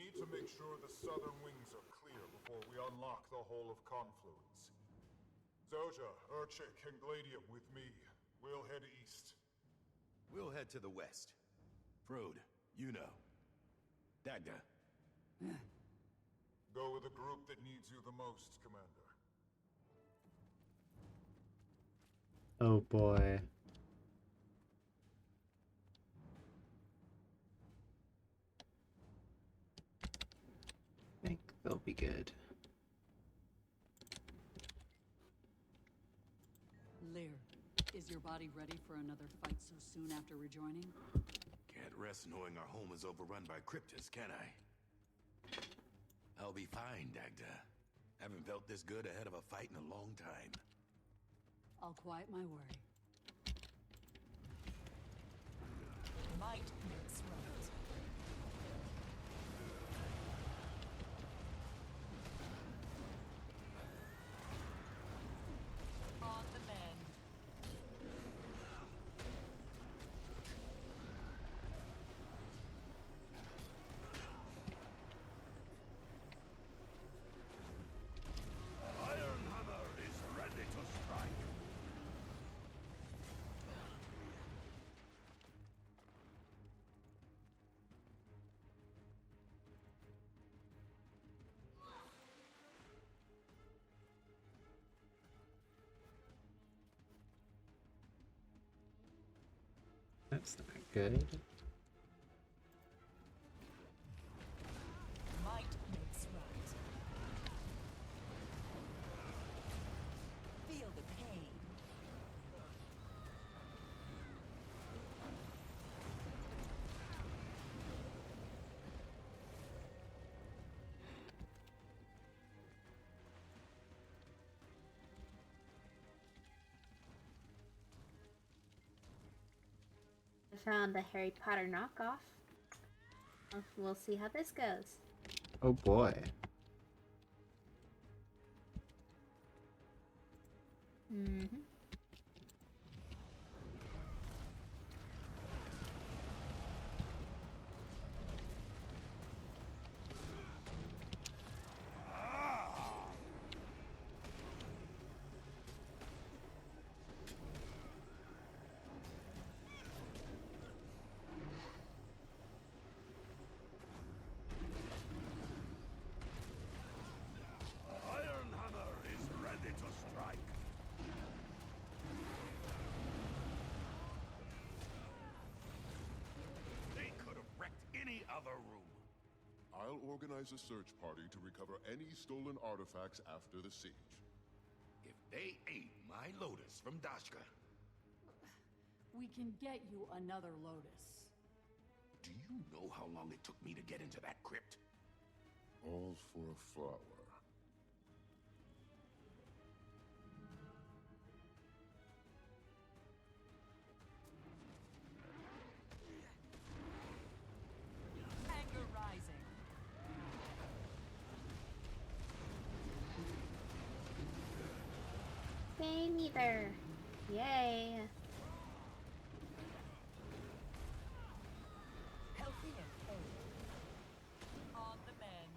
need to make sure the southern wings are clear before we unlock the whole of Confluence. Zoja, Urchik, and Gladium with me. We'll head east. We'll head to the west. Frode, you know. Dagda. Go with the group that needs you the most, Commander. Oh boy. I think they'll be good. Lear, is your body ready for another fight so soon after rejoining? Can't rest knowing our home is overrun by cryptids, can I? I'll be fine, Dagda. Haven't felt this good ahead of a fight in a long time. I'll quiet my worry. Might makes right. On the mend. Iron Hammer is ready to strike. That's not good. Might makes right. Feel the pain. I found the Harry Potter knockoff. We'll see how this goes. Oh boy. Mm-hmm. Iron Hammer is ready to strike. They could have wrecked any other room. I'll organize a search party to recover any stolen artifacts after the siege. If they ate my Lotus from Dashka, We can get you another Lotus. do you know how long it took me to get into that crypt? All for a flower. Anger rising. Me neither. Yay. Healthy and whole. On the mend.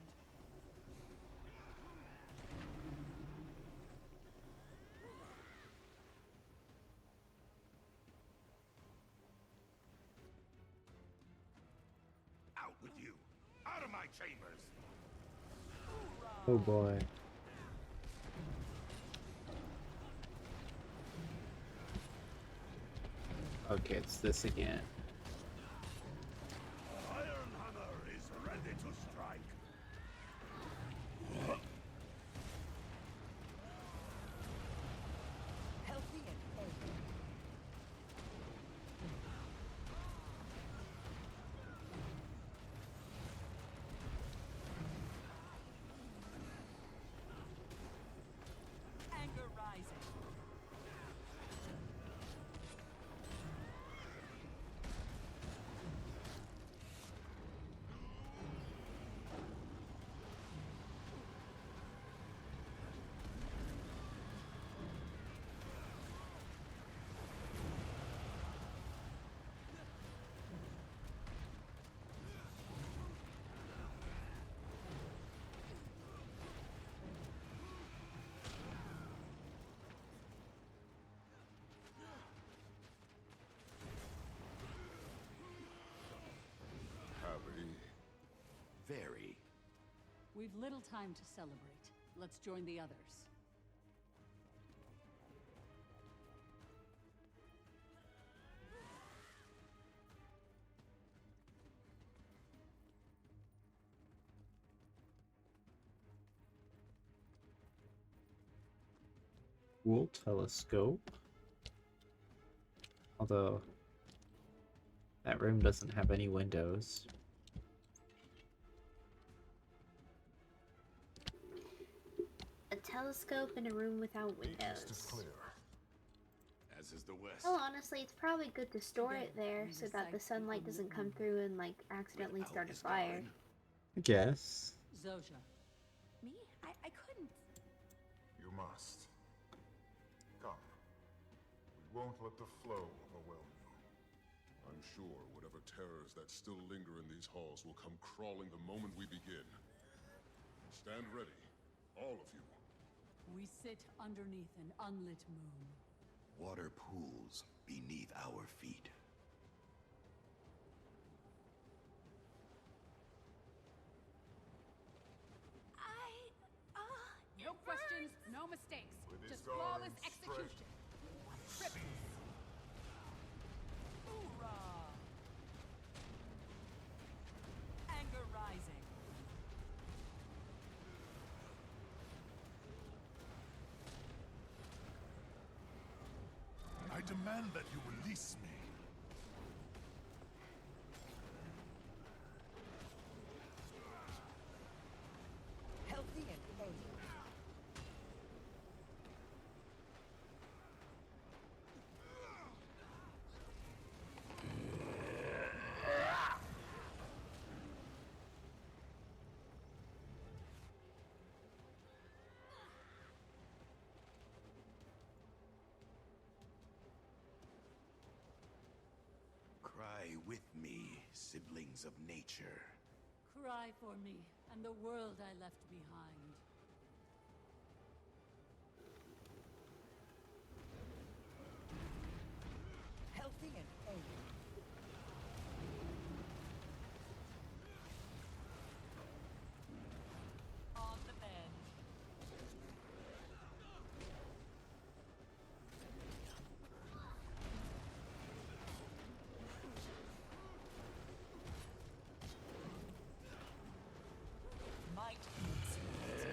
Out with you! Out of my chambers! Oh boy. Okay, it's this again. Iron Hammer is ready to strike. Healthy and whole. Anger rising. We've little time to celebrate. Let's join the others. Cool telescope. Although that room doesn't have any windows. A telescope in a room without windows. East is clear. As is the west. Well, honestly, it's probably good to store it there so that the sunlight doesn't come through and, like, accidentally start a fire. I guess. Zosha. Me? I couldn't. You must. Come. We won't let the flow overwhelm you. I'm sure whatever terrors that still linger in these halls will come crawling the moment we begin. Stand ready, all of you. We sit underneath an unlit moon. Water pools beneath our feet. No questions, no mistakes. With Just his arms flawless execution. Triple. Hoorah! Anger rising. I demand that you release me. Healthy and pain. Cry with me, siblings of nature. Cry for me and the world I left behind. Healthy and pain. On the bend. Might meets might.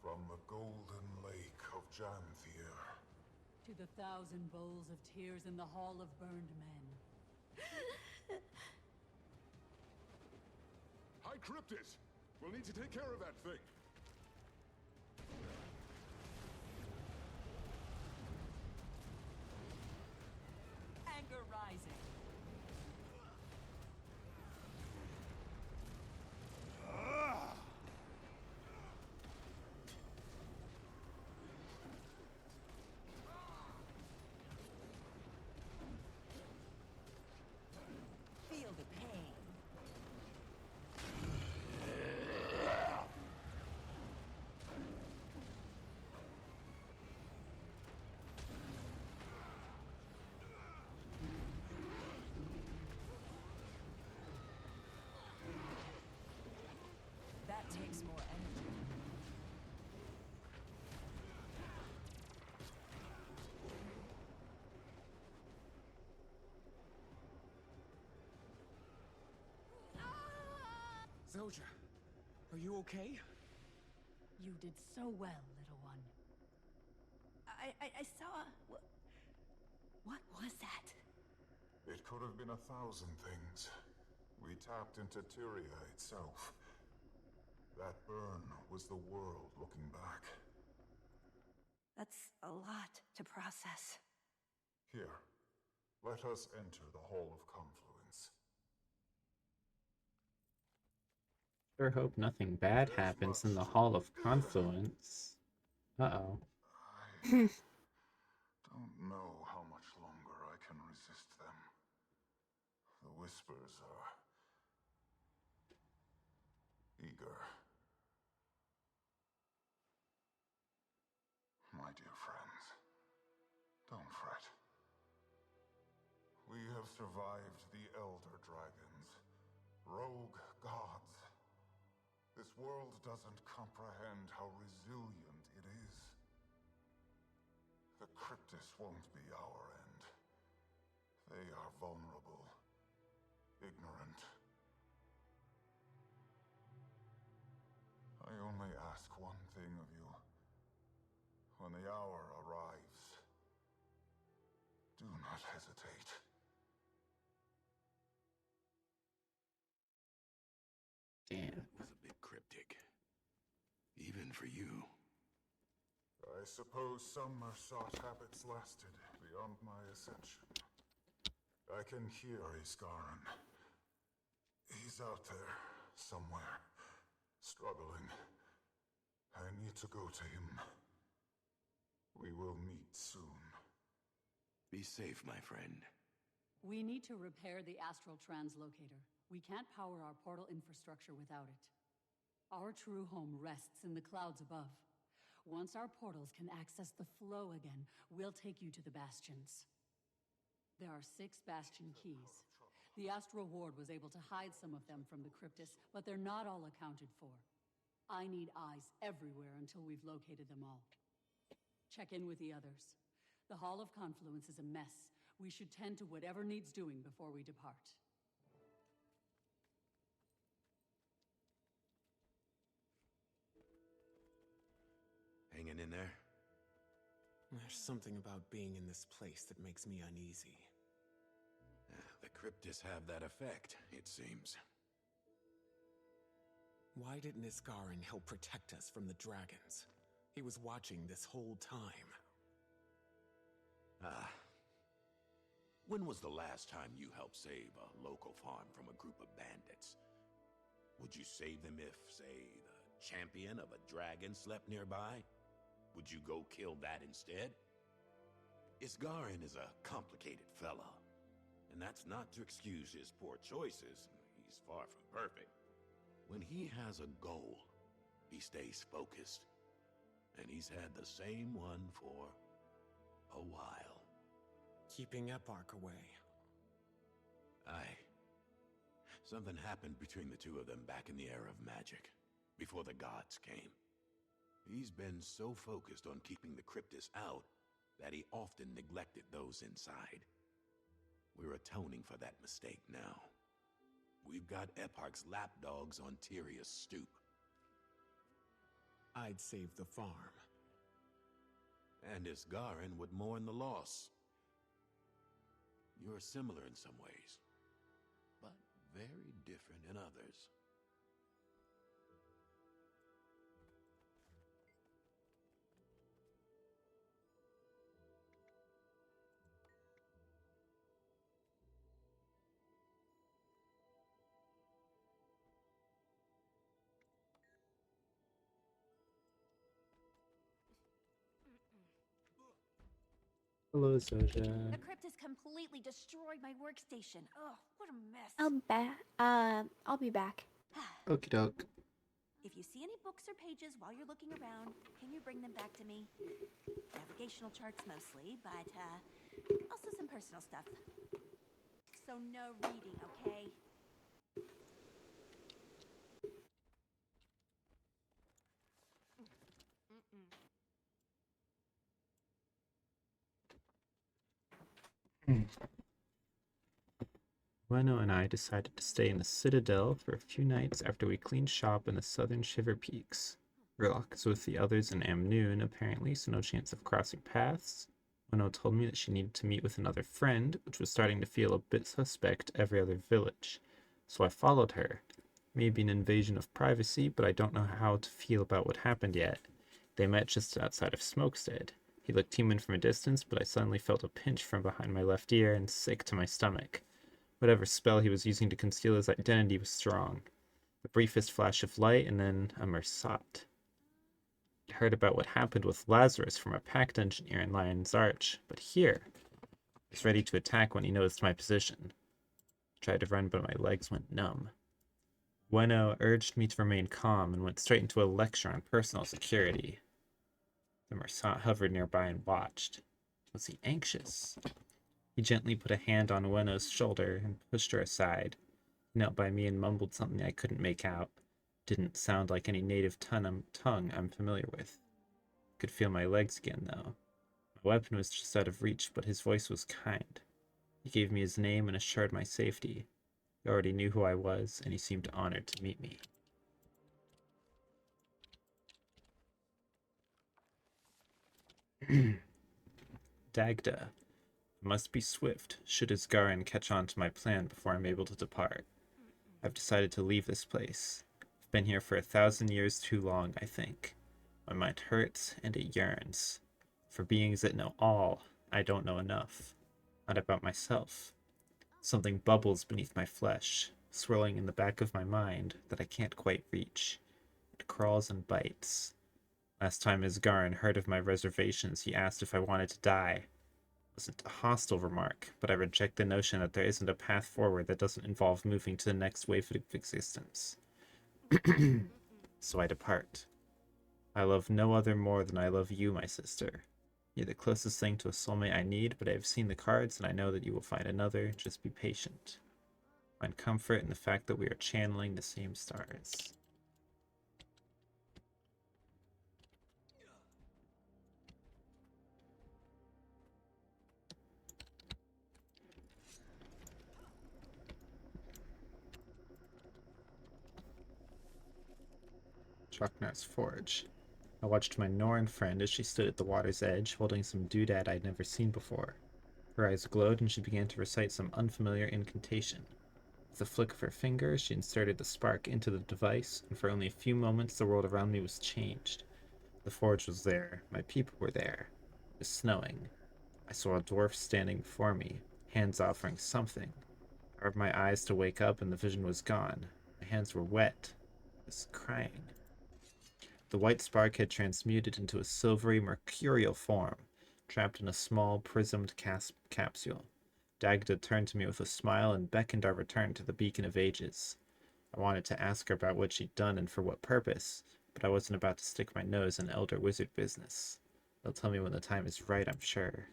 From the golden lake of Janthir. To the 1,000 bowls of tears in the Hall of Burned Men. High Cryptis! We'll need to take care of that thing. Anger rising. Feel the pain. That takes more energy. Zosha, are you okay? You did so well, little one. I saw. What was that? It could have been 1,000 things. We tapped into Tyria itself. That burn was the world looking back. That's a lot to process. Here, let us enter the Hall of Confluence. Sure hope nothing bad happens in the Hall of Confluence. Uh-oh. Don't know how much longer I can resist them. whispers are eager. My dear friends, don't fret. We have survived the Elder Dragons, rogue gods. This world doesn't comprehend how resilient it is. The Cryptis won't be our end. They are vulnerable, ignorant. I only ask one thing of you. When the hour arrives, do not hesitate. Damn. That was a bit cryptic. Even for you. I suppose some Mersat habits lasted beyond my ascension. I can hear Iskarin. He's out there, somewhere, struggling. I need to go to him. We will meet soon. Be safe, my friend. We need to repair the astral translocator. We can't power our portal infrastructure without it. Our true home rests in the clouds above. Once our portals can access the flow again, we'll take you to the bastions. There are 6 bastion keys. The Astral Ward was able to hide some of them from the Cryptis, but they're not all accounted for. I need eyes everywhere until we've located them all. Check in with the others. The Hall of Confluence is a mess. We should tend to whatever needs doing before we depart. Hanging in there? There's something about being in this place that makes me uneasy. The Cryptis have that effect, it seems. Why didn't Iskarin help protect us from the dragons? He was watching this whole time. When was the last time you helped save a local farm from a group of bandits? Would you save them if, say, the champion of a dragon slept nearby? Would you go kill that instead? Isgarin is a complicated fella, and that's not to excuse his poor choices. He's far from perfect. When he has a goal, he stays focused, and he's had the same one for a while. Keeping Eparch away. Aye. Something happened between the two of them back in the era of magic, before the gods came. He's been so focused on keeping the Cryptis out that he often neglected those inside. We're atoning for that mistake now. We've got Eparch's lapdogs on Tyrion's stoop. I'd save the farm. And Isgarin would mourn the loss. You're similar in some ways, but very different in others. Hello, Zoja. The Cryptis completely destroyed my workstation. Ugh, what a mess. I'll be back. Okie doke. If you see any books or pages while you're looking around, can you bring them back to me? Navigational charts mostly, but also some personal stuff. So no reading, okay? Bueno and I decided to stay in the Citadel for a few nights after we cleaned shop in the southern Shiver Peaks. Rilok is with the others in Amnoon, apparently, so no chance of crossing paths. Bueno told me that she needed to meet with another friend, which was starting to feel a bit suspect every other village. So I followed her. Maybe an invasion of privacy, but I don't know how to feel about what happened yet. They met just outside of Smokestead. He looked human from a distance, but I suddenly felt a pinch from behind my left ear and sick to my stomach. Whatever spell he was using to conceal his identity was strong. The briefest flash of light, and then a Mersat. I heard about what happened with Lazarus from a pact engineer in Lion's Arch, but here, he's ready to attack when he knows my position. Tried to run, but my legs went numb. Bueno urged me to remain calm and went straight into a lecture on personal security. The Mersat hovered nearby and watched. Was he anxious? He gently put a hand on Ueno's shoulder and pushed her aside. He knelt by me and mumbled something I couldn't make out. Didn't sound like any native tongue I'm familiar with. Could feel my legs again, though. My weapon was just out of reach, but his voice was kind. He gave me his name and assured my safety. He already knew who I was, and he seemed honored to meet me. Dagda. I must be swift, should Asgarin catch on to my plan before I'm able to depart. I've decided to leave this place. I've been here for 1,000 years too long, I think. My mind hurts, and it yearns. For beings that know all, I don't know enough. Not about myself. Something bubbles beneath my flesh, swirling in the back of my mind that I can't quite reach. It crawls and bites. Last time Asgarin heard of my reservations, he asked if I wanted to die. It wasn't a hostile remark, but I reject the notion that there isn't a path forward that doesn't involve moving to the next wave of existence. So I depart. I love no other more than I love you, my sister. You're the closest thing to a soulmate I need, but I've seen the cards and I know that you will find another. Just be patient. Find comfort in the fact that we are channeling the same stars. Chaknar's Forge. I watched my Norn friend as she stood at the water's edge, holding some doodad I'd never seen before. Her eyes glowed and she began to recite some unfamiliar incantation. With a flick of her finger, she inserted the spark into the device, and for only a few moments the world around me was changed. The forge was there. My people were there. It was snowing. I saw a dwarf standing before me, hands offering something. I rubbed my eyes to wake up and the vision was gone. My hands were wet. I was crying. The white spark had transmuted into a silvery, mercurial form, trapped in a small, prismed capsule. Dagda turned to me with a smile and beckoned our return to the Beacon of Ages. I wanted to ask her about what she'd done and for what purpose, but I wasn't about to stick my nose in elder wizard business. They'll tell me when the time is right, I'm sure.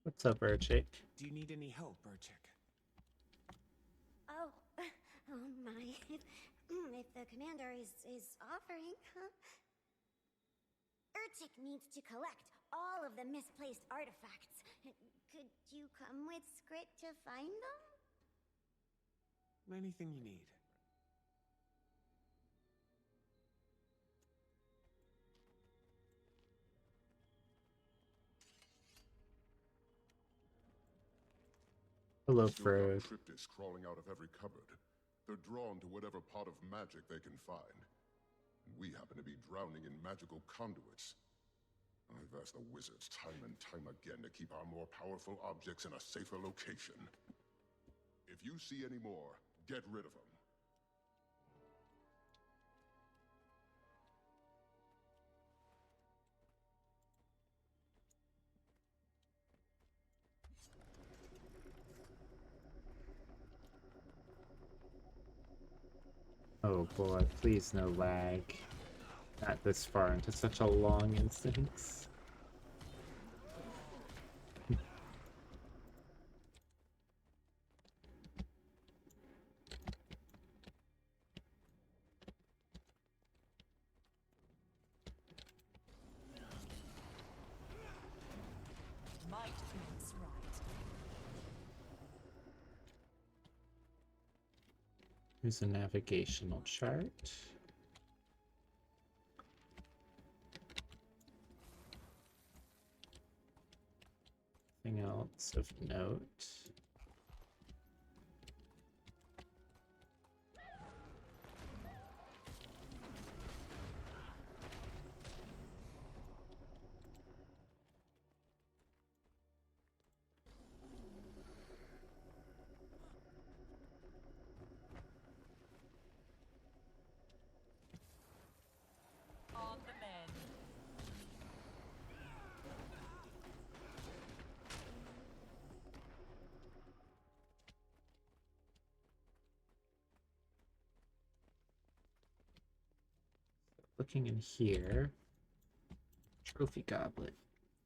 What's up, Urchik? Do you need any help, Urchik? Oh, oh my. If the commander is offering, huh? Urchik needs to collect all of the misplaced artifacts. Could you come with Skrit to find them? Anything you need. Hello, Still got Frodo. cryptids crawling out of every cupboard. They're drawn to whatever pot of magic they can find. And we happen to be drowning in magical conduits. I've asked the wizards time and time again to keep our more powerful objects in a safer location. If you see any more, get rid of them. Oh boy, please no lag. Not this far into such a long instance. Might feels right. Here's a navigational chart. Anything else of note? Looking in here. Trophy goblet.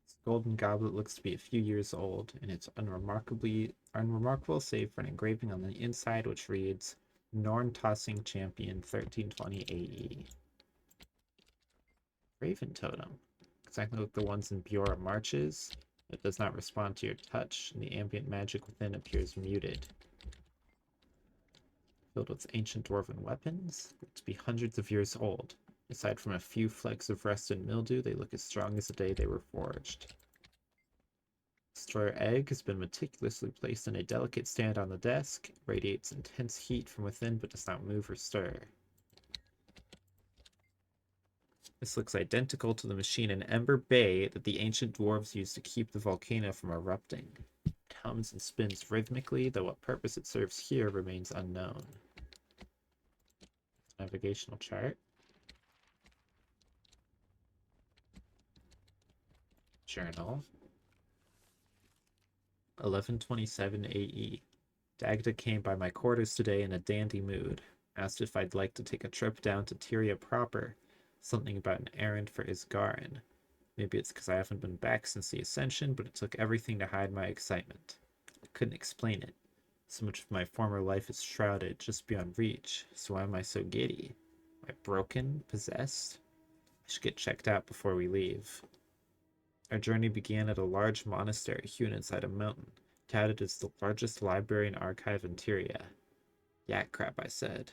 This golden goblet looks to be a few years old, and it's unremarkable save for an engraving on the inside which reads Norn Tossing Champion 1320 AE. Raven Totem. Exactly like the ones in Biora Marches. It does not respond to your touch, and the ambient magic within appears muted. Filled with ancient dwarven weapons, to be hundreds of years old. Aside from a few flecks of rust and mildew, they look as strong as the day they were forged. Destroyer egg has been meticulously placed in a delicate stand on the desk. It radiates intense heat from within but does not move or stir. This looks identical to the machine in Ember Bay that the ancient dwarves used to keep the volcano from erupting. It hums and spins rhythmically, though what purpose it serves here remains unknown. Navigational chart. Journal. 1127 AE. Dagda came by my quarters today in a dandy mood. Asked if I'd like to take a trip down to Tyria proper. Something about an errand for Isgarin. Maybe it's because I haven't been back since the Ascension, but it took everything to hide my excitement. I couldn't explain it. So much of my former life is shrouded, just beyond reach. So why am I so giddy? Am I broken? Possessed? I should get checked out before we leave. Our journey began at a large monastery hewn inside a mountain, touted as the largest library and archive in Tyria. Yak crap, I said.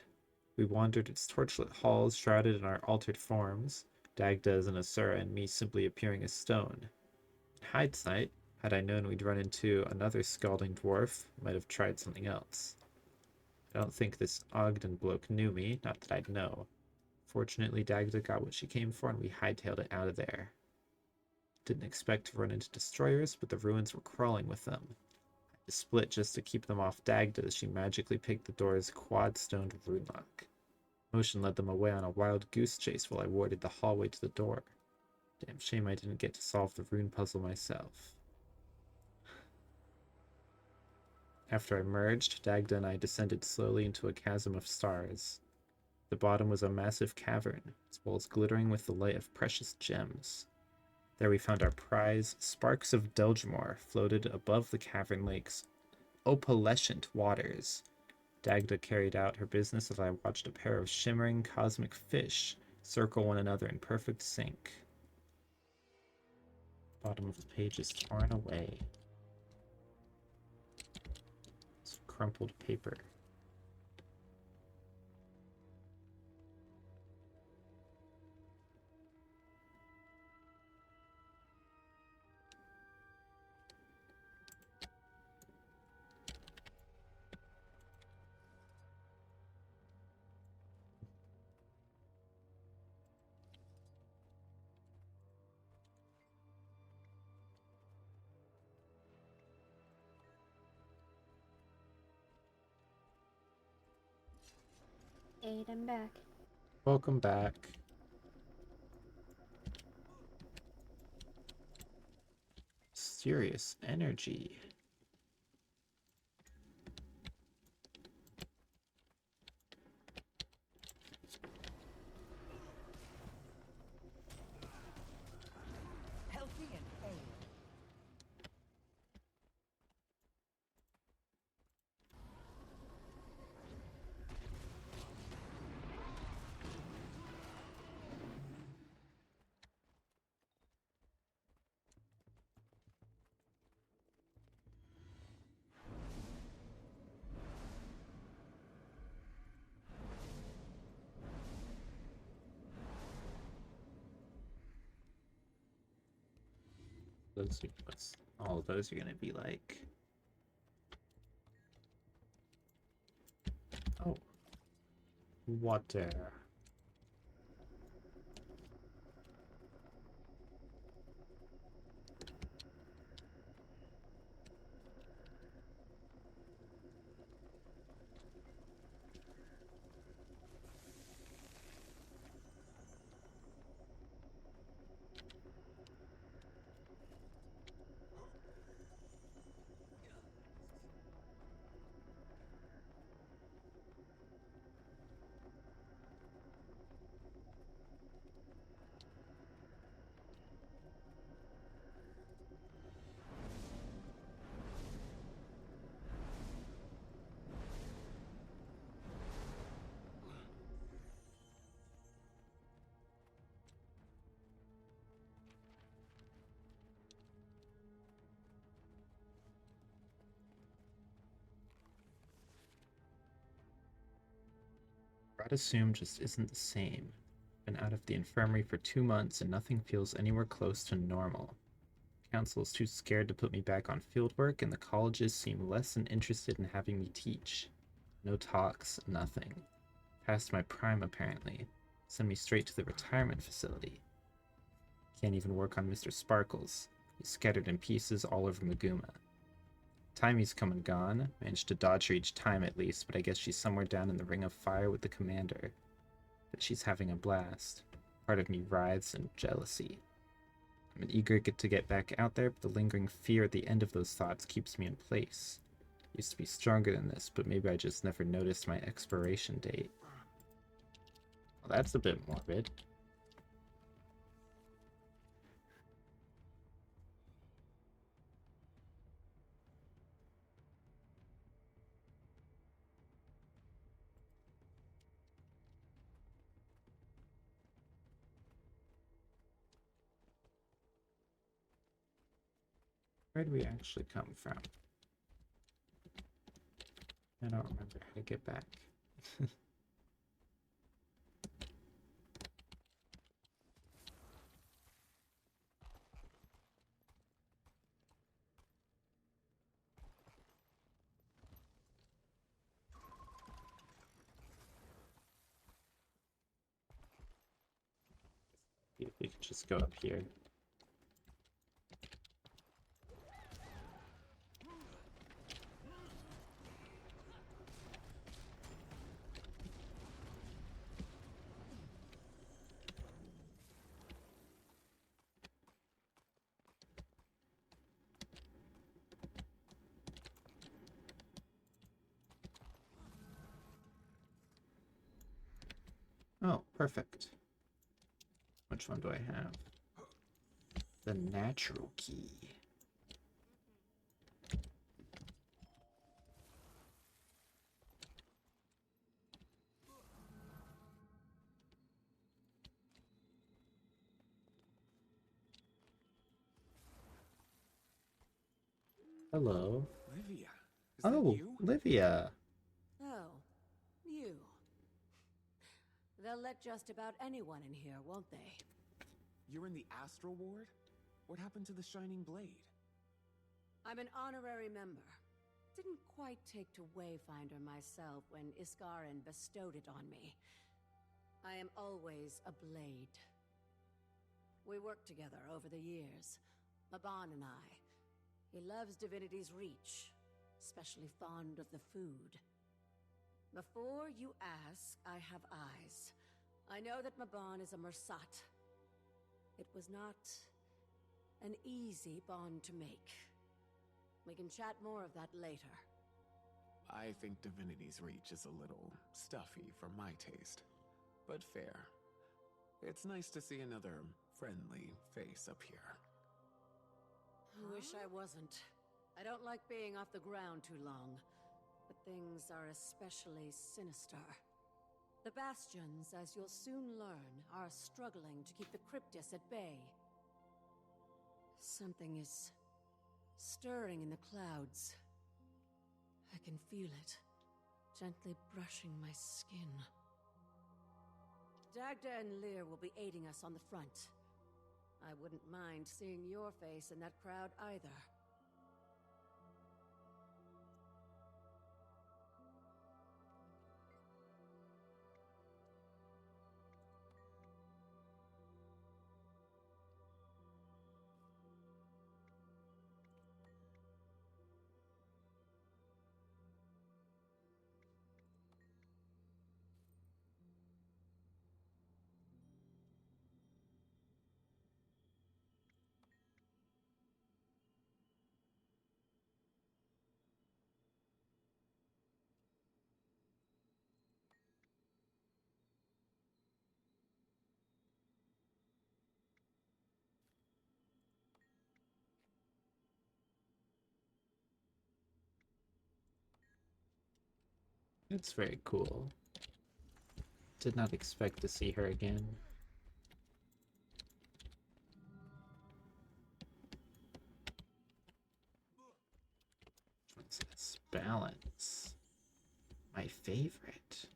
We wandered its torchlit halls shrouded in our altered forms, Dagda as an Asura and me simply appearing as stone. In hindsight, had I known we'd run into another scalding dwarf, I might have tried something else. I don't think this Ogden bloke knew me, not that I'd know. Fortunately, Dagda got what she came for and we hightailed it out of there. Didn't expect to run into destroyers, but the ruins were crawling with them. I had to split just to keep them off Dagda as she magically picked the door's quad-stoned rune lock. Motion led them away on a wild goose chase while I warded the hallway to the door. Damn shame I didn't get to solve the rune puzzle myself. After I merged, Dagda and I descended slowly into a chasm of stars. The bottom was a massive cavern, its walls glittering with the light of precious gems. There we found our prize. Sparks of Delgemore floated above the cavern lake's opalescent waters. Dagda carried out her business as I watched a pair of shimmering cosmic fish circle one another in perfect sync. Bottom of the page is torn away. It's crumpled paper. I'm back. Welcome back. Mysterious energy. Healthy and whole. All of those are going to be like. Oh. Water. I'd assume just isn't the same. Been out of the infirmary for 2 months and nothing feels anywhere close to normal. Council's too scared to put me back on fieldwork, and the colleges seem less than interested in having me teach. No talks, nothing. Past my prime, apparently. Send me straight to the retirement facility. Can't even work on Mr. Sparkles. He's scattered in pieces all over Maguma. Timy's come and gone. Managed to dodge her each time at least, but I guess she's somewhere down in the Ring of Fire with the commander. But she's having a blast. Part of me writhes in jealousy. I'm eager to get back out there, but the lingering fear at the end of those thoughts keeps me in place. Used to be stronger than this, but maybe I just never noticed my expiration date. Well, that's a bit morbid. Where did we actually come from? I don't remember how to get back. See if we could just go up here. Oh, perfect. Which one do I have? The natural key. Hello. Livia, is Oh, that you? Livia. Oh, you. They'll let just about anyone in here, won't they? You're in the Astral Ward? What happened to the Shining Blade? I'm an honorary member. Didn't quite take to Wayfinder myself when Iskarin bestowed it on me. I am always a blade. We worked together over the years, Maban and I. He loves Divinity's Reach, especially fond of the food. Before you ask, I have eyes. I know that Maban is a Mersat. It was not an easy bond to make. We can chat more of that later. I think Divinity's Reach is a little stuffy for my taste, but fair. It's nice to see another friendly face up here. I wish I wasn't. I don't like being off the ground too long, but things are especially sinister. The Bastions, as you'll soon learn, are struggling to keep the Cryptis at bay. Something is stirring in the clouds. I can feel it, gently brushing my skin. Dagda and Lear will be aiding us on the front. I wouldn't mind seeing your face in that crowd either. It's very cool. Did not expect to see her again. What's this? Balance. My favorite.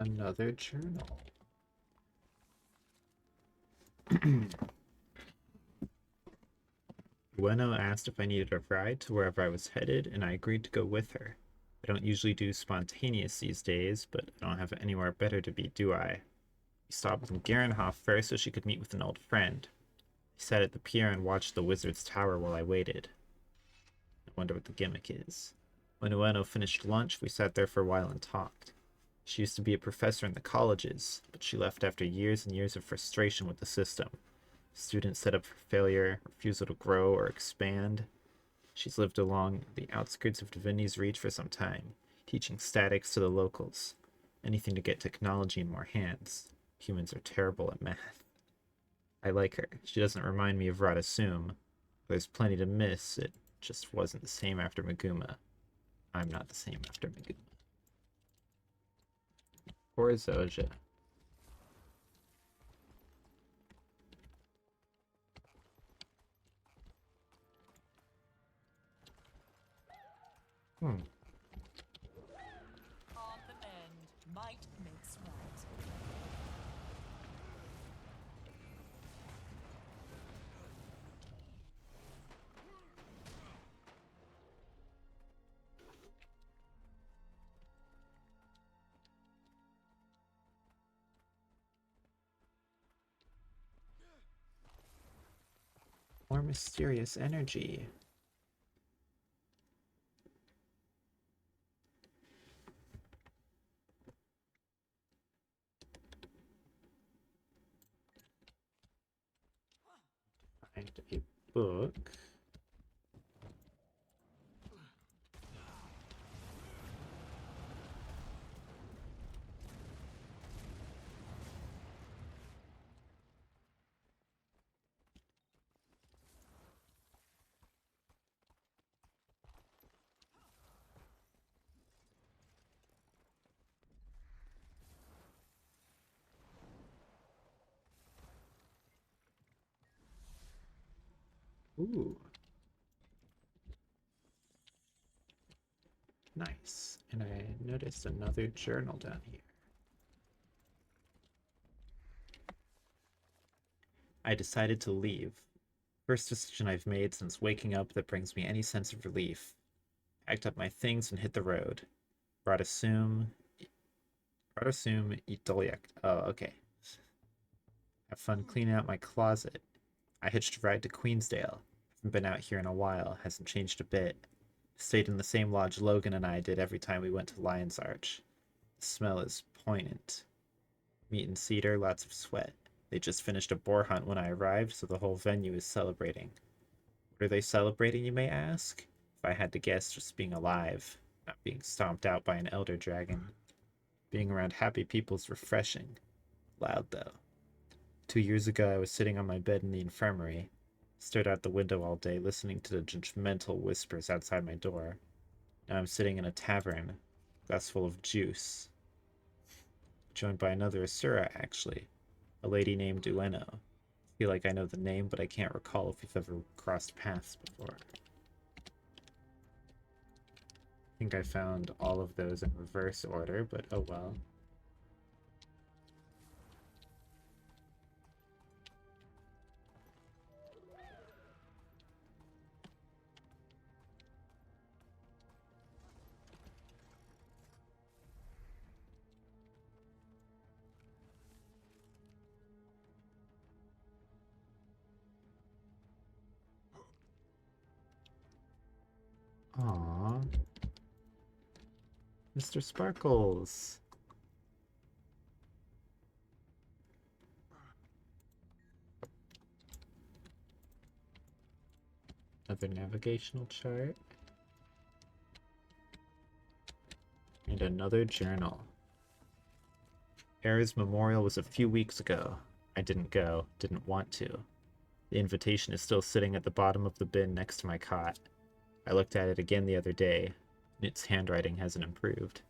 Another journal. Ueno asked if I needed a ride to wherever I was headed, and I agreed to go with her. I don't usually do spontaneous these days, but I don't have anywhere better to be, do I? We stopped in Garenhof first so she could meet with an old friend. We sat at the pier and watched the wizard's tower while I waited. I wonder what the gimmick is. When Ueno finished lunch, we sat there for a while and talked. She used to be a professor in the colleges, but she left after years and years of frustration with the system. Students set up for failure, refusal to grow or expand. She's lived along the outskirts of Divinity's Reach for some time, teaching statics to the locals. Anything to get technology in more hands. Humans are terrible at math. I like her. She doesn't remind me of Rada Sum. There's plenty to miss. It just wasn't the same after Maguma. I'm not the same after Maguma. Or Zoja. On the mend. Might makes right. More mysterious energy. Find a book. Ooh. Nice. And I noticed another journal down here. I decided to leave. First decision I've made since waking up that brings me any sense of relief. Packed up my things and hit the road. Brought a Sum. Idolyak. Oh, okay. Have fun cleaning out my closet. I hitched a ride to Queensdale. Haven't been out here in a while. Hasn't changed a bit. Stayed in the same lodge Logan and I did every time we went to Lion's Arch. The smell is poignant. Meat and cedar, lots of sweat. They just finished a boar hunt when I arrived, so the whole venue is celebrating. What are they celebrating, you may ask? If I had to guess, just being alive, not being stomped out by an elder dragon. Being around happy people is refreshing. Loud, though. 2 years ago, I was sitting on my bed in the infirmary. Stared out the window all day, listening to the judgmental whispers outside my door. Now I'm sitting in a tavern, glass full of juice. Joined by another Asura, actually. A lady named Ueno. I feel like I know the name, but I can't recall if we've ever crossed paths before. I think I found all of those in reverse order, but oh well. Aww. Mr. Sparkles. Another navigational chart. And another journal. Era's memorial was a few weeks ago. I didn't go, didn't want to. The invitation is still sitting at the bottom of the bin next to my cot. I looked at it again the other day, and its handwriting hasn't improved.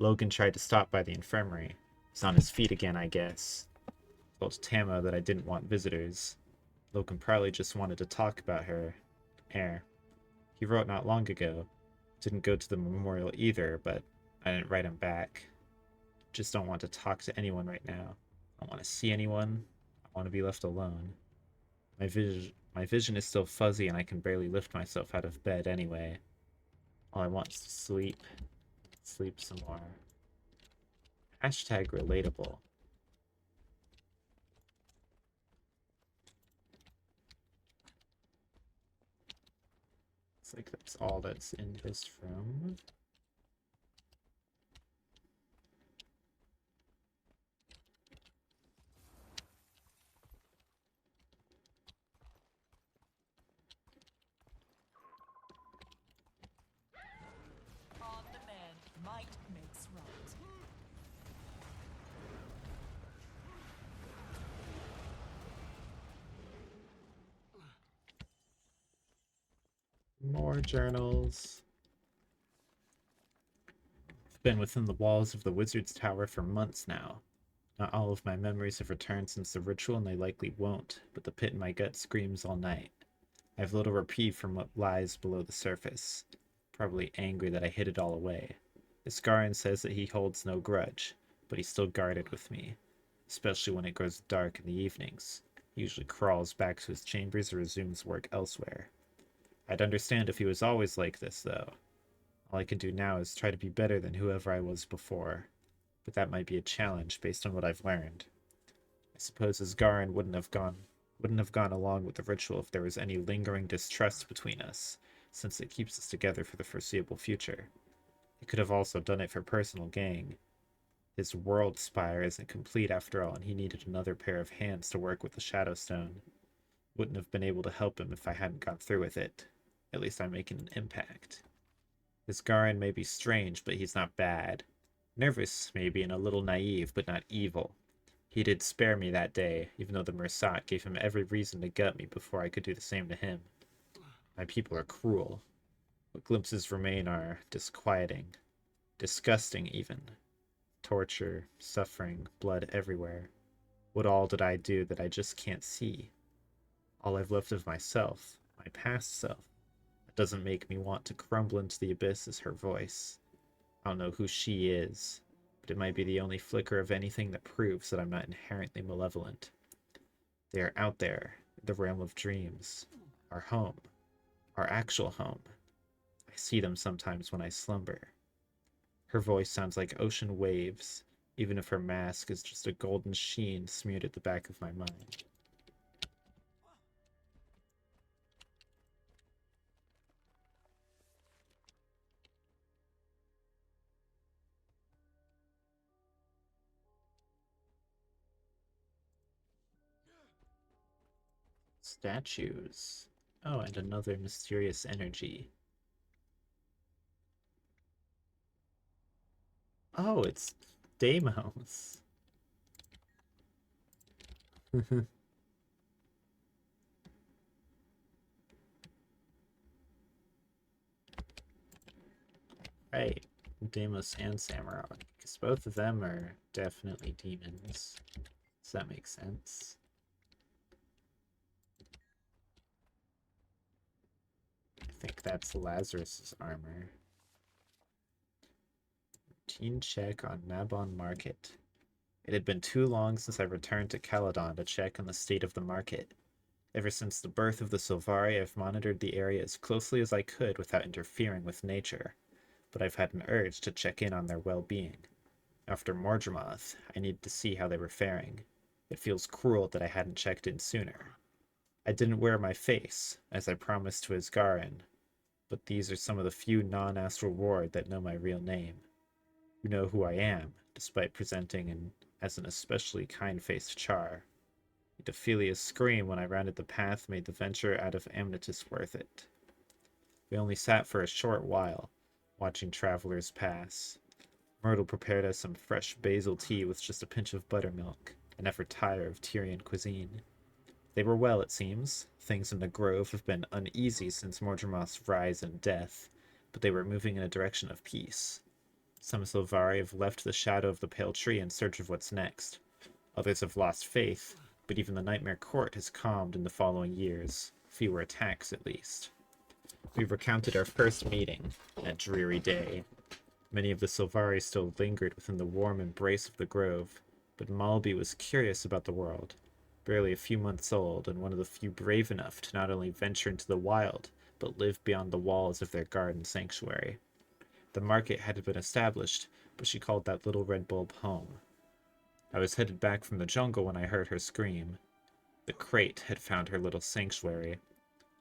Logan tried to stop by the infirmary. He's on his feet again, I guess. Told Tamo that I didn't want visitors. Logan probably just wanted to talk about her. He wrote not long ago. Didn't go to the memorial either, but I didn't write him back. just don't want to talk to anyone right now. I don't want to see anyone. I want to be left alone. My vision is still fuzzy and I can barely lift myself out of bed anyway. All I want is to sleep. Sleep some more. Hashtag relatable. It's like that's all that's in this room. On demand, might makes right. More journals. I've been within the walls of the Wizard's Tower for months now. Not all of my memories have returned since the ritual, and they likely won't, but the pit in my gut screams all night. I have little reprieve from what lies below the surface. Probably angry that I hid it all away. Iskarin says that he holds no grudge, but he's still guarded with me, especially when it grows dark in the evenings. He usually crawls back to his chambers or resumes work elsewhere. I'd understand if he was always like this, though. All I can do now is try to be better than whoever I was before, but that might be a challenge based on what I've learned. I suppose Asgarin wouldn't have gone along with the ritual if there was any lingering distrust between us, since it keeps us together for the foreseeable future. He could have also done it for personal gain. His world spire isn't complete after all, and he needed another pair of hands to work with the Shadowstone. Wouldn't have been able to help him if I hadn't gone through with it. At least I'm making an impact. Isgarin may be strange, but he's not bad. Nervous, maybe, and a little naive, but not evil. He did spare me that day, even though the Mersat gave him every reason to gut me before I could do the same to him. My people are cruel. What glimpses remain are disquieting. Disgusting, even. Torture, suffering, blood everywhere. What all did I do that I just can't see? All I've left of myself, my past self. That doesn't make me want to crumble into the abyss is her voice. I don't know who she is, but it might be the only flicker of anything that proves that I'm not inherently malevolent. They are out there, in the realm of dreams. Our home. Our actual home. I see them sometimes when I slumber. Her voice sounds like ocean waves, even if her mask is just a golden sheen smeared at the back of my mind. Statues. Oh, and another mysterious energy. Oh, it's Deimos. Right, Deimos and Samurott, because both of them are definitely demons. Does that make sense? I think that's Lazarus's armor. Routine check on Nabon Market. It had been too long since I returned to Caledon to check on the state of the market. Ever since the birth of the Sylvari, I've monitored the area as closely as I could without interfering with nature, but I've had an urge to check in on their well-being. After Mordremoth, I needed to see how they were faring. It feels cruel that I hadn't checked in sooner. I didn't wear my face, as I promised to Asgarin, but these are some of the few non-astral ward that know my real name. You know who I am, despite presenting as an especially kind-faced char. Dephilia's scream when I rounded the path made the venture out of Amnetis worth it. We only sat for a short while, watching travelers pass. Myrtle prepared us some fresh basil tea with just a pinch of buttermilk, and never tire of Tyrian cuisine. They were well, it seems. Things in the grove have been uneasy since Mordremoth's rise and death, but they were moving in a direction of peace. Some Sylvari have left the shadow of the pale tree in search of what's next. Others have lost faith, but even the Nightmare Court has calmed in the following years. Fewer attacks, at least. We recounted our first meeting, that dreary day. Many of the Sylvari still lingered within the warm embrace of the grove, but Malby was curious about the world, barely a few months old, and one of the few brave enough to not only venture into the wild, but live beyond the walls of their garden sanctuary. The market had been established, but she called that little red bulb home. I was headed back from the jungle when I heard her scream. The crate had found her little sanctuary.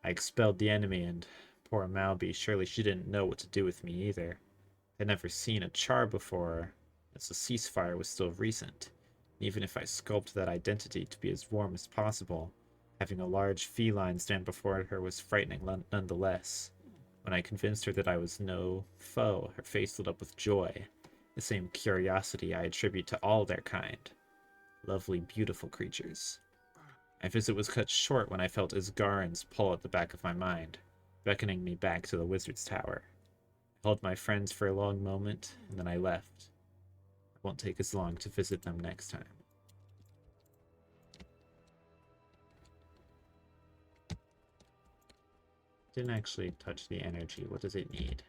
I expelled the enemy, and poor Malby, surely she didn't know what to do with me either. I'd never seen a char before, as the ceasefire was still recent. Even if I sculpted that identity to be as warm as possible, having a large feline stand before her was frightening nonetheless. When I convinced her that I was no foe, her face lit up with joy, the same curiosity I attribute to all their kind. Lovely, beautiful creatures. My visit was cut short when I felt Isgarin's pull at the back of my mind, beckoning me back to the wizard's tower. I held my friends for a long moment, and then I left. It won't take as long to visit them next time. Didn't actually touch the energy. What does it need?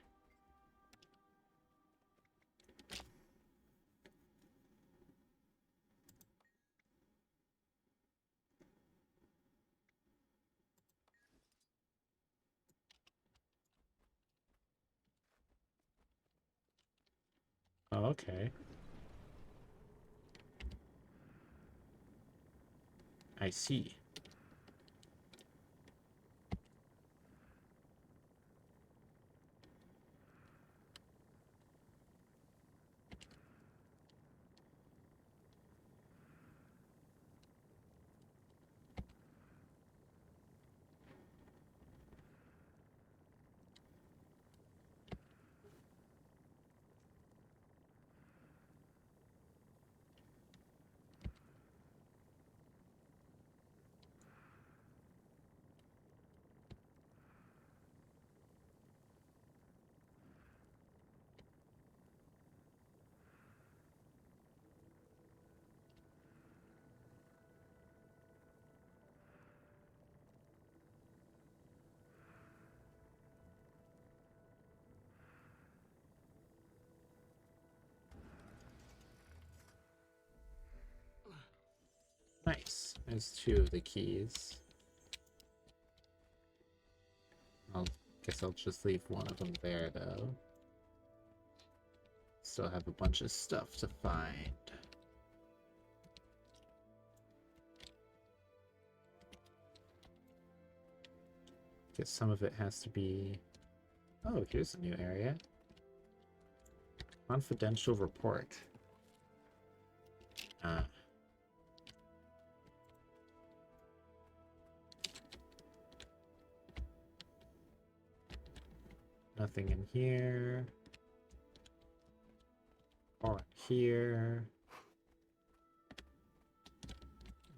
Oh, okay. I see. Nice. There's two of the keys. Guess I'll just leave one of them there, though. Still have a bunch of stuff to find. Guess some of it has to be... Oh, here's a new area. Confidential report. Ah. Nothing in here. Or here.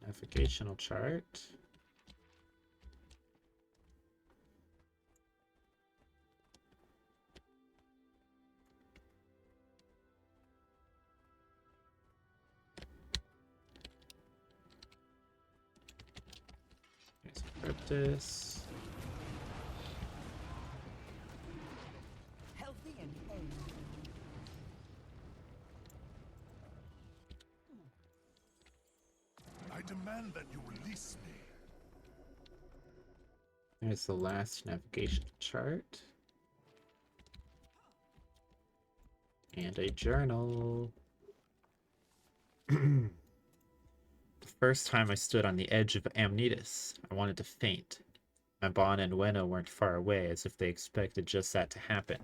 Navigational chart. There's Cryptus. Healthy and hale. I demand that you release me. There's the last navigational chart. And a journal. The first time I stood on the edge of Amnetis, I wanted to faint. Mabon and Weno weren't far away, as if they expected just that to happen.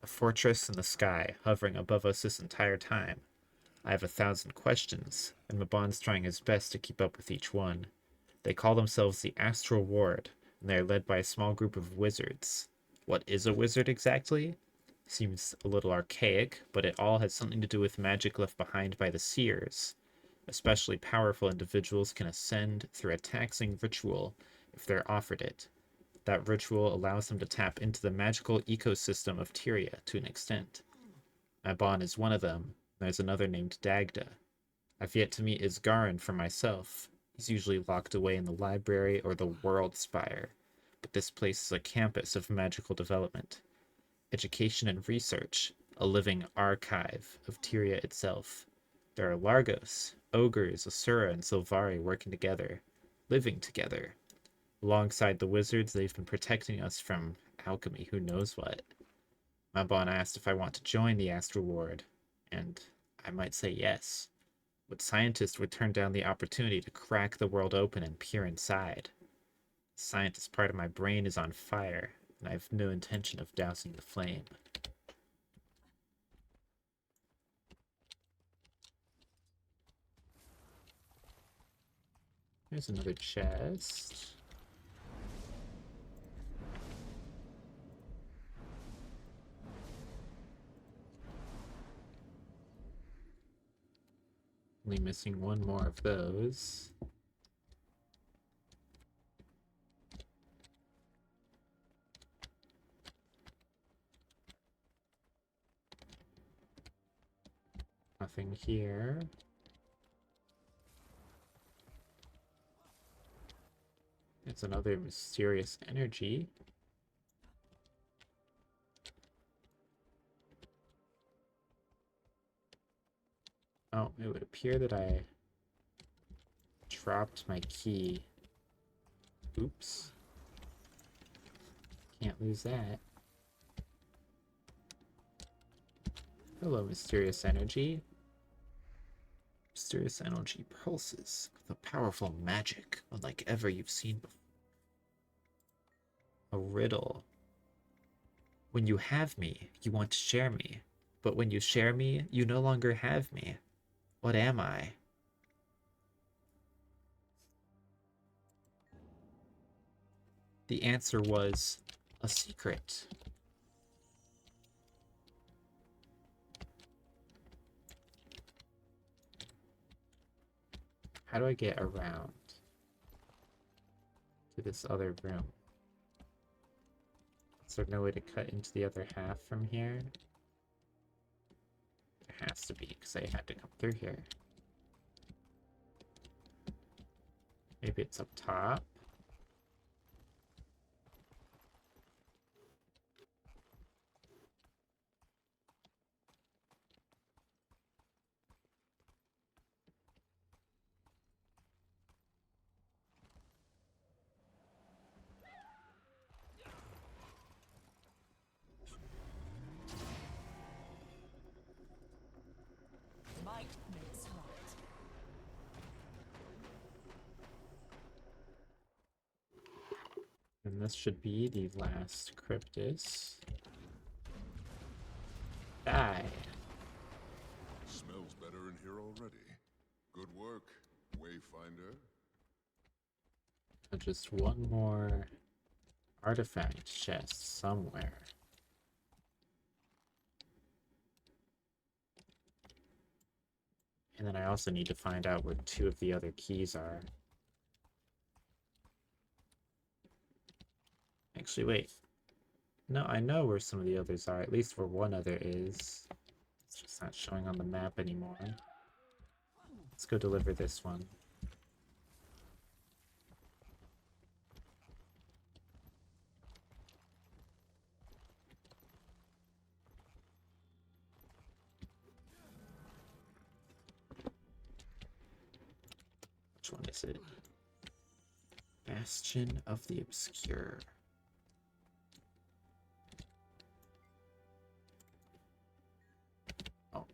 A fortress in the sky, hovering above us this entire time. I have 1,000 questions, and Mabon's trying his best to keep up with each one. They call themselves the Astral Ward, and they are led by a small group of wizards. What is a wizard exactly? Seems a little archaic, but it all has something to do with magic left behind by the seers. Especially powerful individuals can ascend through a taxing ritual if they're offered it. That ritual allows them to tap into the magical ecosystem of Tyria to an extent. Mabon is one of them. There's another named Dagda. I've yet to meet Isgarin for myself. He's usually locked away in the library or the World Spire, but this place is a campus of magical development. Education and research, a living archive of Tyria itself. There are Largos, ogres, Asura, and Sylvari working together, living together. Alongside the wizards, they've been protecting us from alchemy, who knows what. Mabon asked if I want to join the Astral Ward, and I might say yes. What scientist would turn down the opportunity to crack the world open and peer inside? The scientist part of my brain is on fire, and I have no intention of dousing the flame. There's another chest. Only missing one more of those. Nothing here. It's another mysterious energy. Oh, it would appear that I dropped my key. Oops. Can't lose that. Hello, mysterious energy. Mysterious energy pulses with a powerful magic unlike ever you've seen before. A riddle. When you have me, you want to share me. But when you share me, you no longer have me. What am I? The answer was a secret. How do I get around to this other room? Is there no way to cut into the other half from here? There has to be, because I had to come through here. Maybe it's up top. Might makes right. And this should be the last Cryptus. Die. Smells better in here already. Good work, Wayfinder. Just one more artifact chest somewhere. And then I also need to find out where two of the other keys are. Actually, wait. No, I know where some of the others are, at least where one other is. It's just not showing on the map anymore. Let's go deliver this one. Which one is it? Bastion of the Obscure. Oh.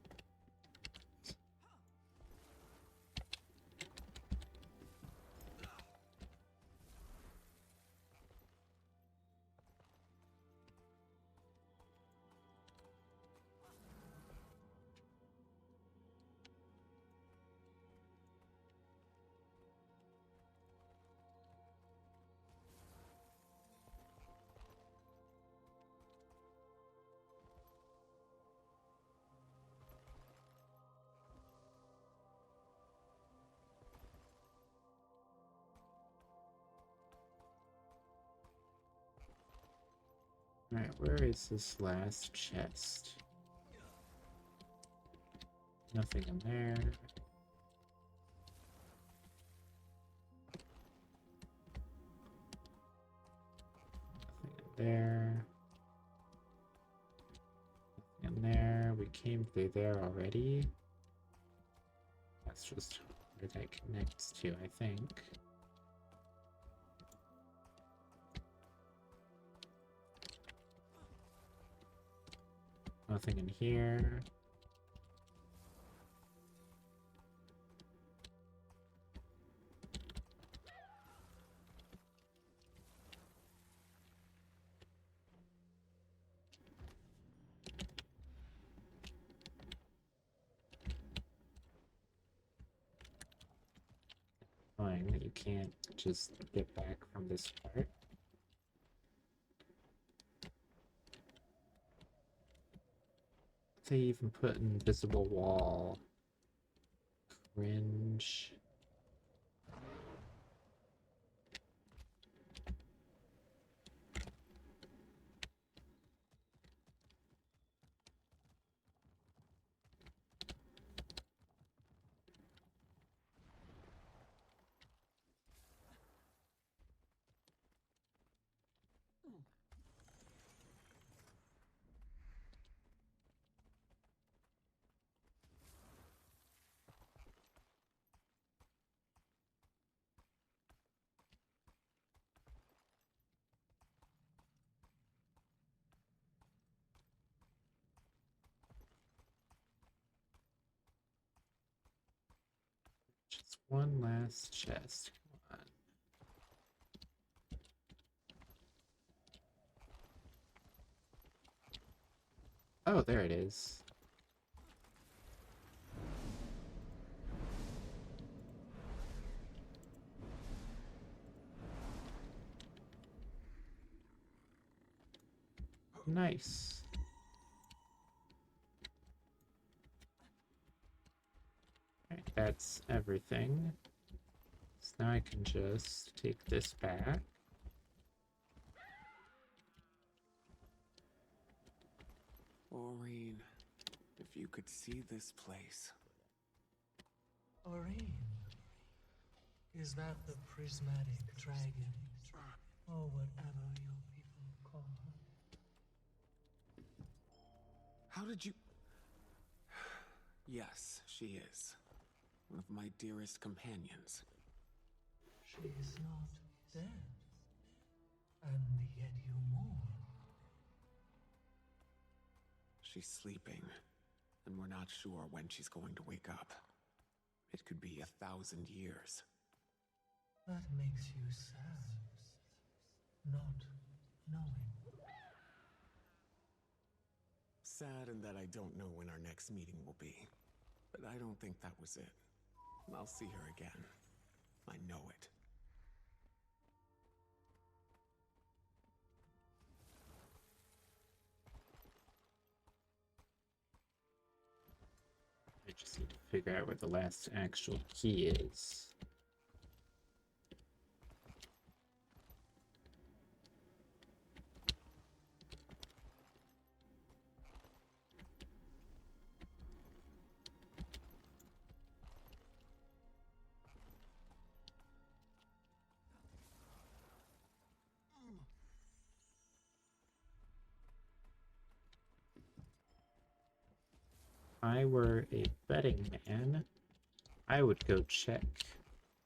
Alright, where is this last chest? Nothing in there. Nothing in there. Nothing in there. came through there already. That's just where that connects to, I think. Nothing in here. Annoying that you can't just get back from this part. They even put an invisible wall. Cringe. Just one last chest. Come on. Oh, there it is. Nice. Alright, that's everything. So now I can just take this back. Maureen, if you could see this place. Oreen, is that the prismatic dragon? Or whatever your people call her? How did you... Yes, she is. One of my dearest companions. She is not dead. And yet you mourn. She's sleeping, and we're not sure when she's going to wake up. It could be 1,000 years. That makes you sad. Not knowing. Sad in that I don't know when our next meeting will be. But I don't think that was it. I'll see her again. I know it. I just need to figure out where the last actual key is. If I were a betting man, I would go check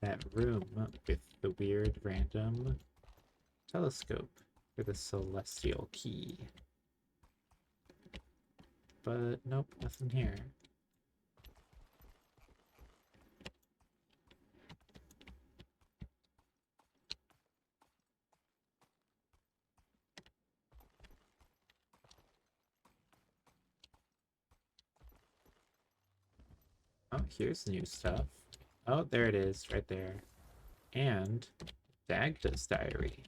that room with the weird random telescope for the celestial key. But nope, nothing here. Oh, here's new stuff. Oh, there it is, right there. And Dagda's diary.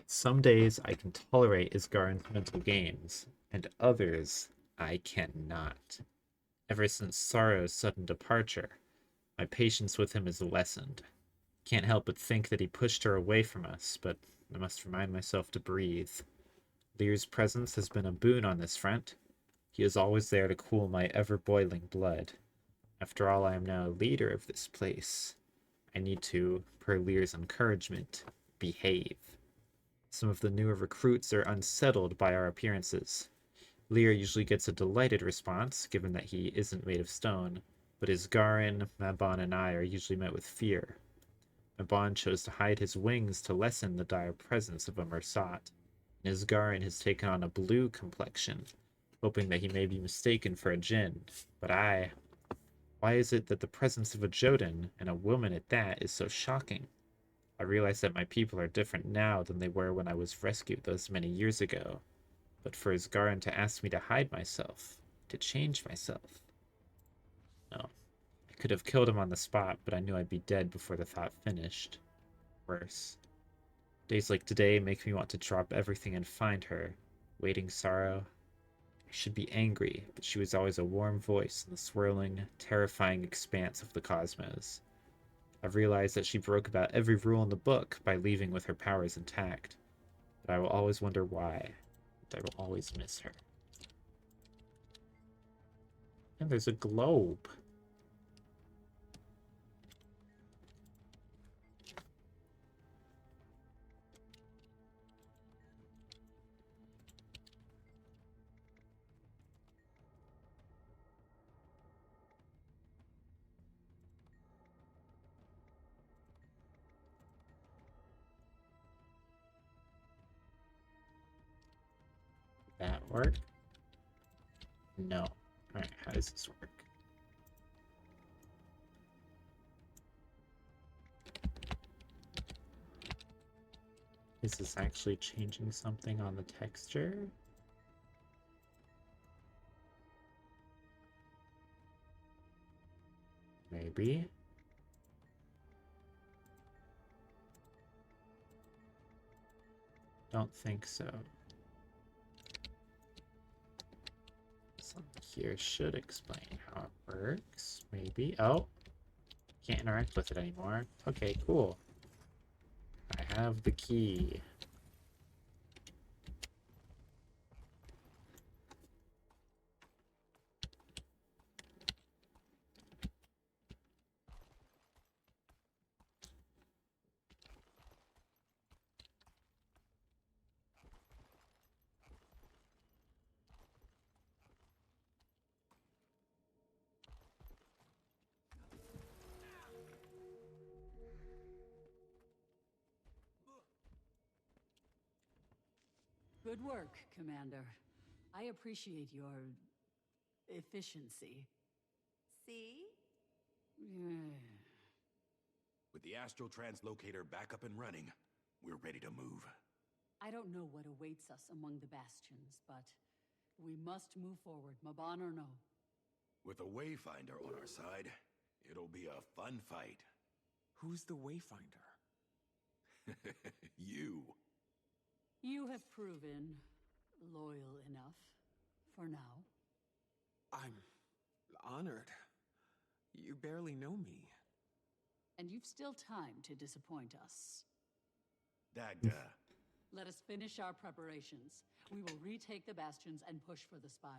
Some days I can tolerate Isgarin's mental games, and others I cannot. Ever since Sorrow's sudden departure, my patience with him has lessened. Can't help but think that he pushed her away from us, but I must remind myself to breathe. Lear's presence has been a boon on this front. He is always there to cool my ever-boiling blood. After all, I am now a leader of this place. I need to, per Lear's encouragement, behave. Some of the newer recruits are unsettled by our appearances. Lear usually gets a delighted response, given that he isn't made of stone, but Isgarin, Mabon, and I are usually met with fear. Mabon chose to hide his wings to lessen the dire presence of a Mersat, and Isgarin has taken on a blue complexion, hoping that he may be mistaken for a Jinn. But why is it that the presence of a Jotun, and a woman at that, is so shocking? I realize that my people are different now than they were when I was rescued those many years ago. But for Isgarin to ask me to hide myself, to change myself. No. I could have killed him on the spot, but I knew I'd be dead before the thought finished. Worse. Days like today make me want to drop everything and find her, waiting sorrow. I should be angry, but she was always a warm voice in the swirling, terrifying expanse of the cosmos. I've realized that she broke about every rule in the book by leaving with her powers intact. But I will always wonder why. And I will always miss her. And there's a globe. That work? No. Alright, how does this work? Is this actually changing something on the texture? Maybe. Don't think so. Something here should explain how it works. Maybe. Oh, can't interact with it anymore. Okay, cool. I have the key. Good work, Commander. I appreciate your efficiency. See? With the astral translocator back up and running, we're ready to move. I don't know what awaits us among the bastions, but we must move forward, Mabon or no. With a Wayfinder on our side, it'll be a fun fight. Who's the Wayfinder? You. You have proven loyal enough for now. I'm honored. You barely know me. And you've still time to disappoint us. Dagda. Let us finish our preparations. We will retake the bastions and push for the spire.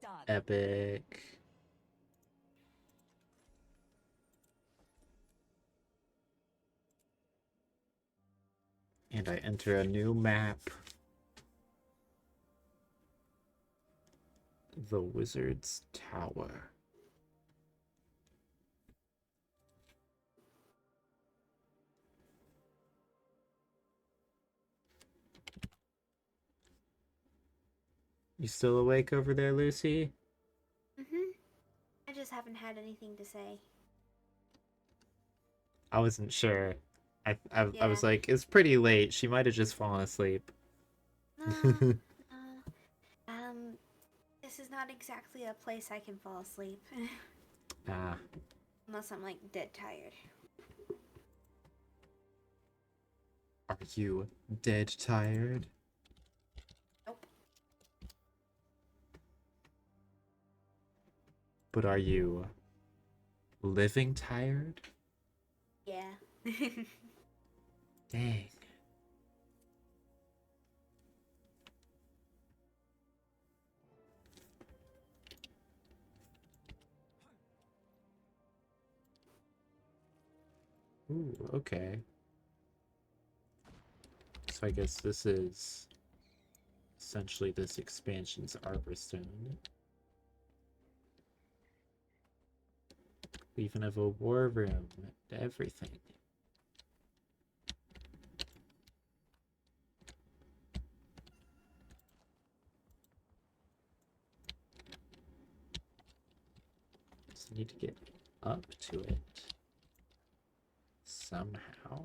Done. Epic. And I enter a new map. The Wizard's Tower. You still awake over there, Lucy? Mm-hmm. I just haven't had anything to say. I wasn't sure. I Yeah. was like, it's pretty late. She might have just fallen asleep. No. This is not exactly a place I can fall asleep. Ah. Unless I'm like dead tired. Are you dead tired? Nope. But are you living tired? Yeah. Dang. Ooh, okay. So I guess this is essentially this expansion's Arborstone. We even have a war room and everything. Just need to get up to it somehow.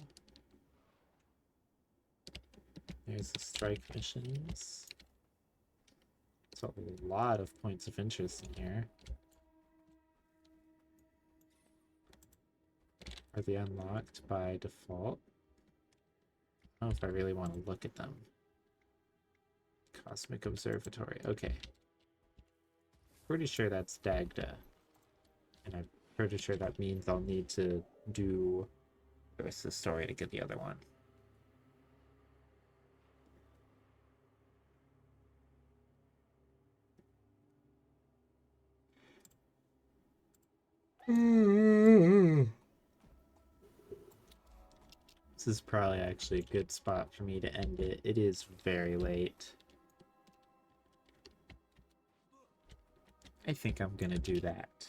There's the strike missions. There's a lot of points of interest in here. Are they unlocked by default? I don't know if I really want to look at them. Cosmic Observatory. Okay. Pretty sure that's Dagda. And I'm pretty sure that means I'll need to do the rest of the story to get the other one. This is probably actually a good spot for me to end it. It is very late. I think I'm gonna do that.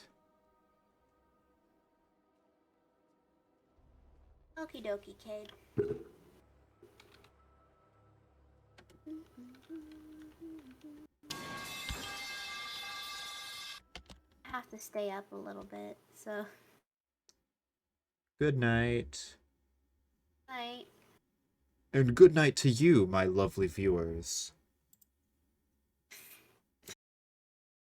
Okie dokie, Cade. I have to stay up a little bit, so. Good night. Night. And good night to you, my lovely viewers.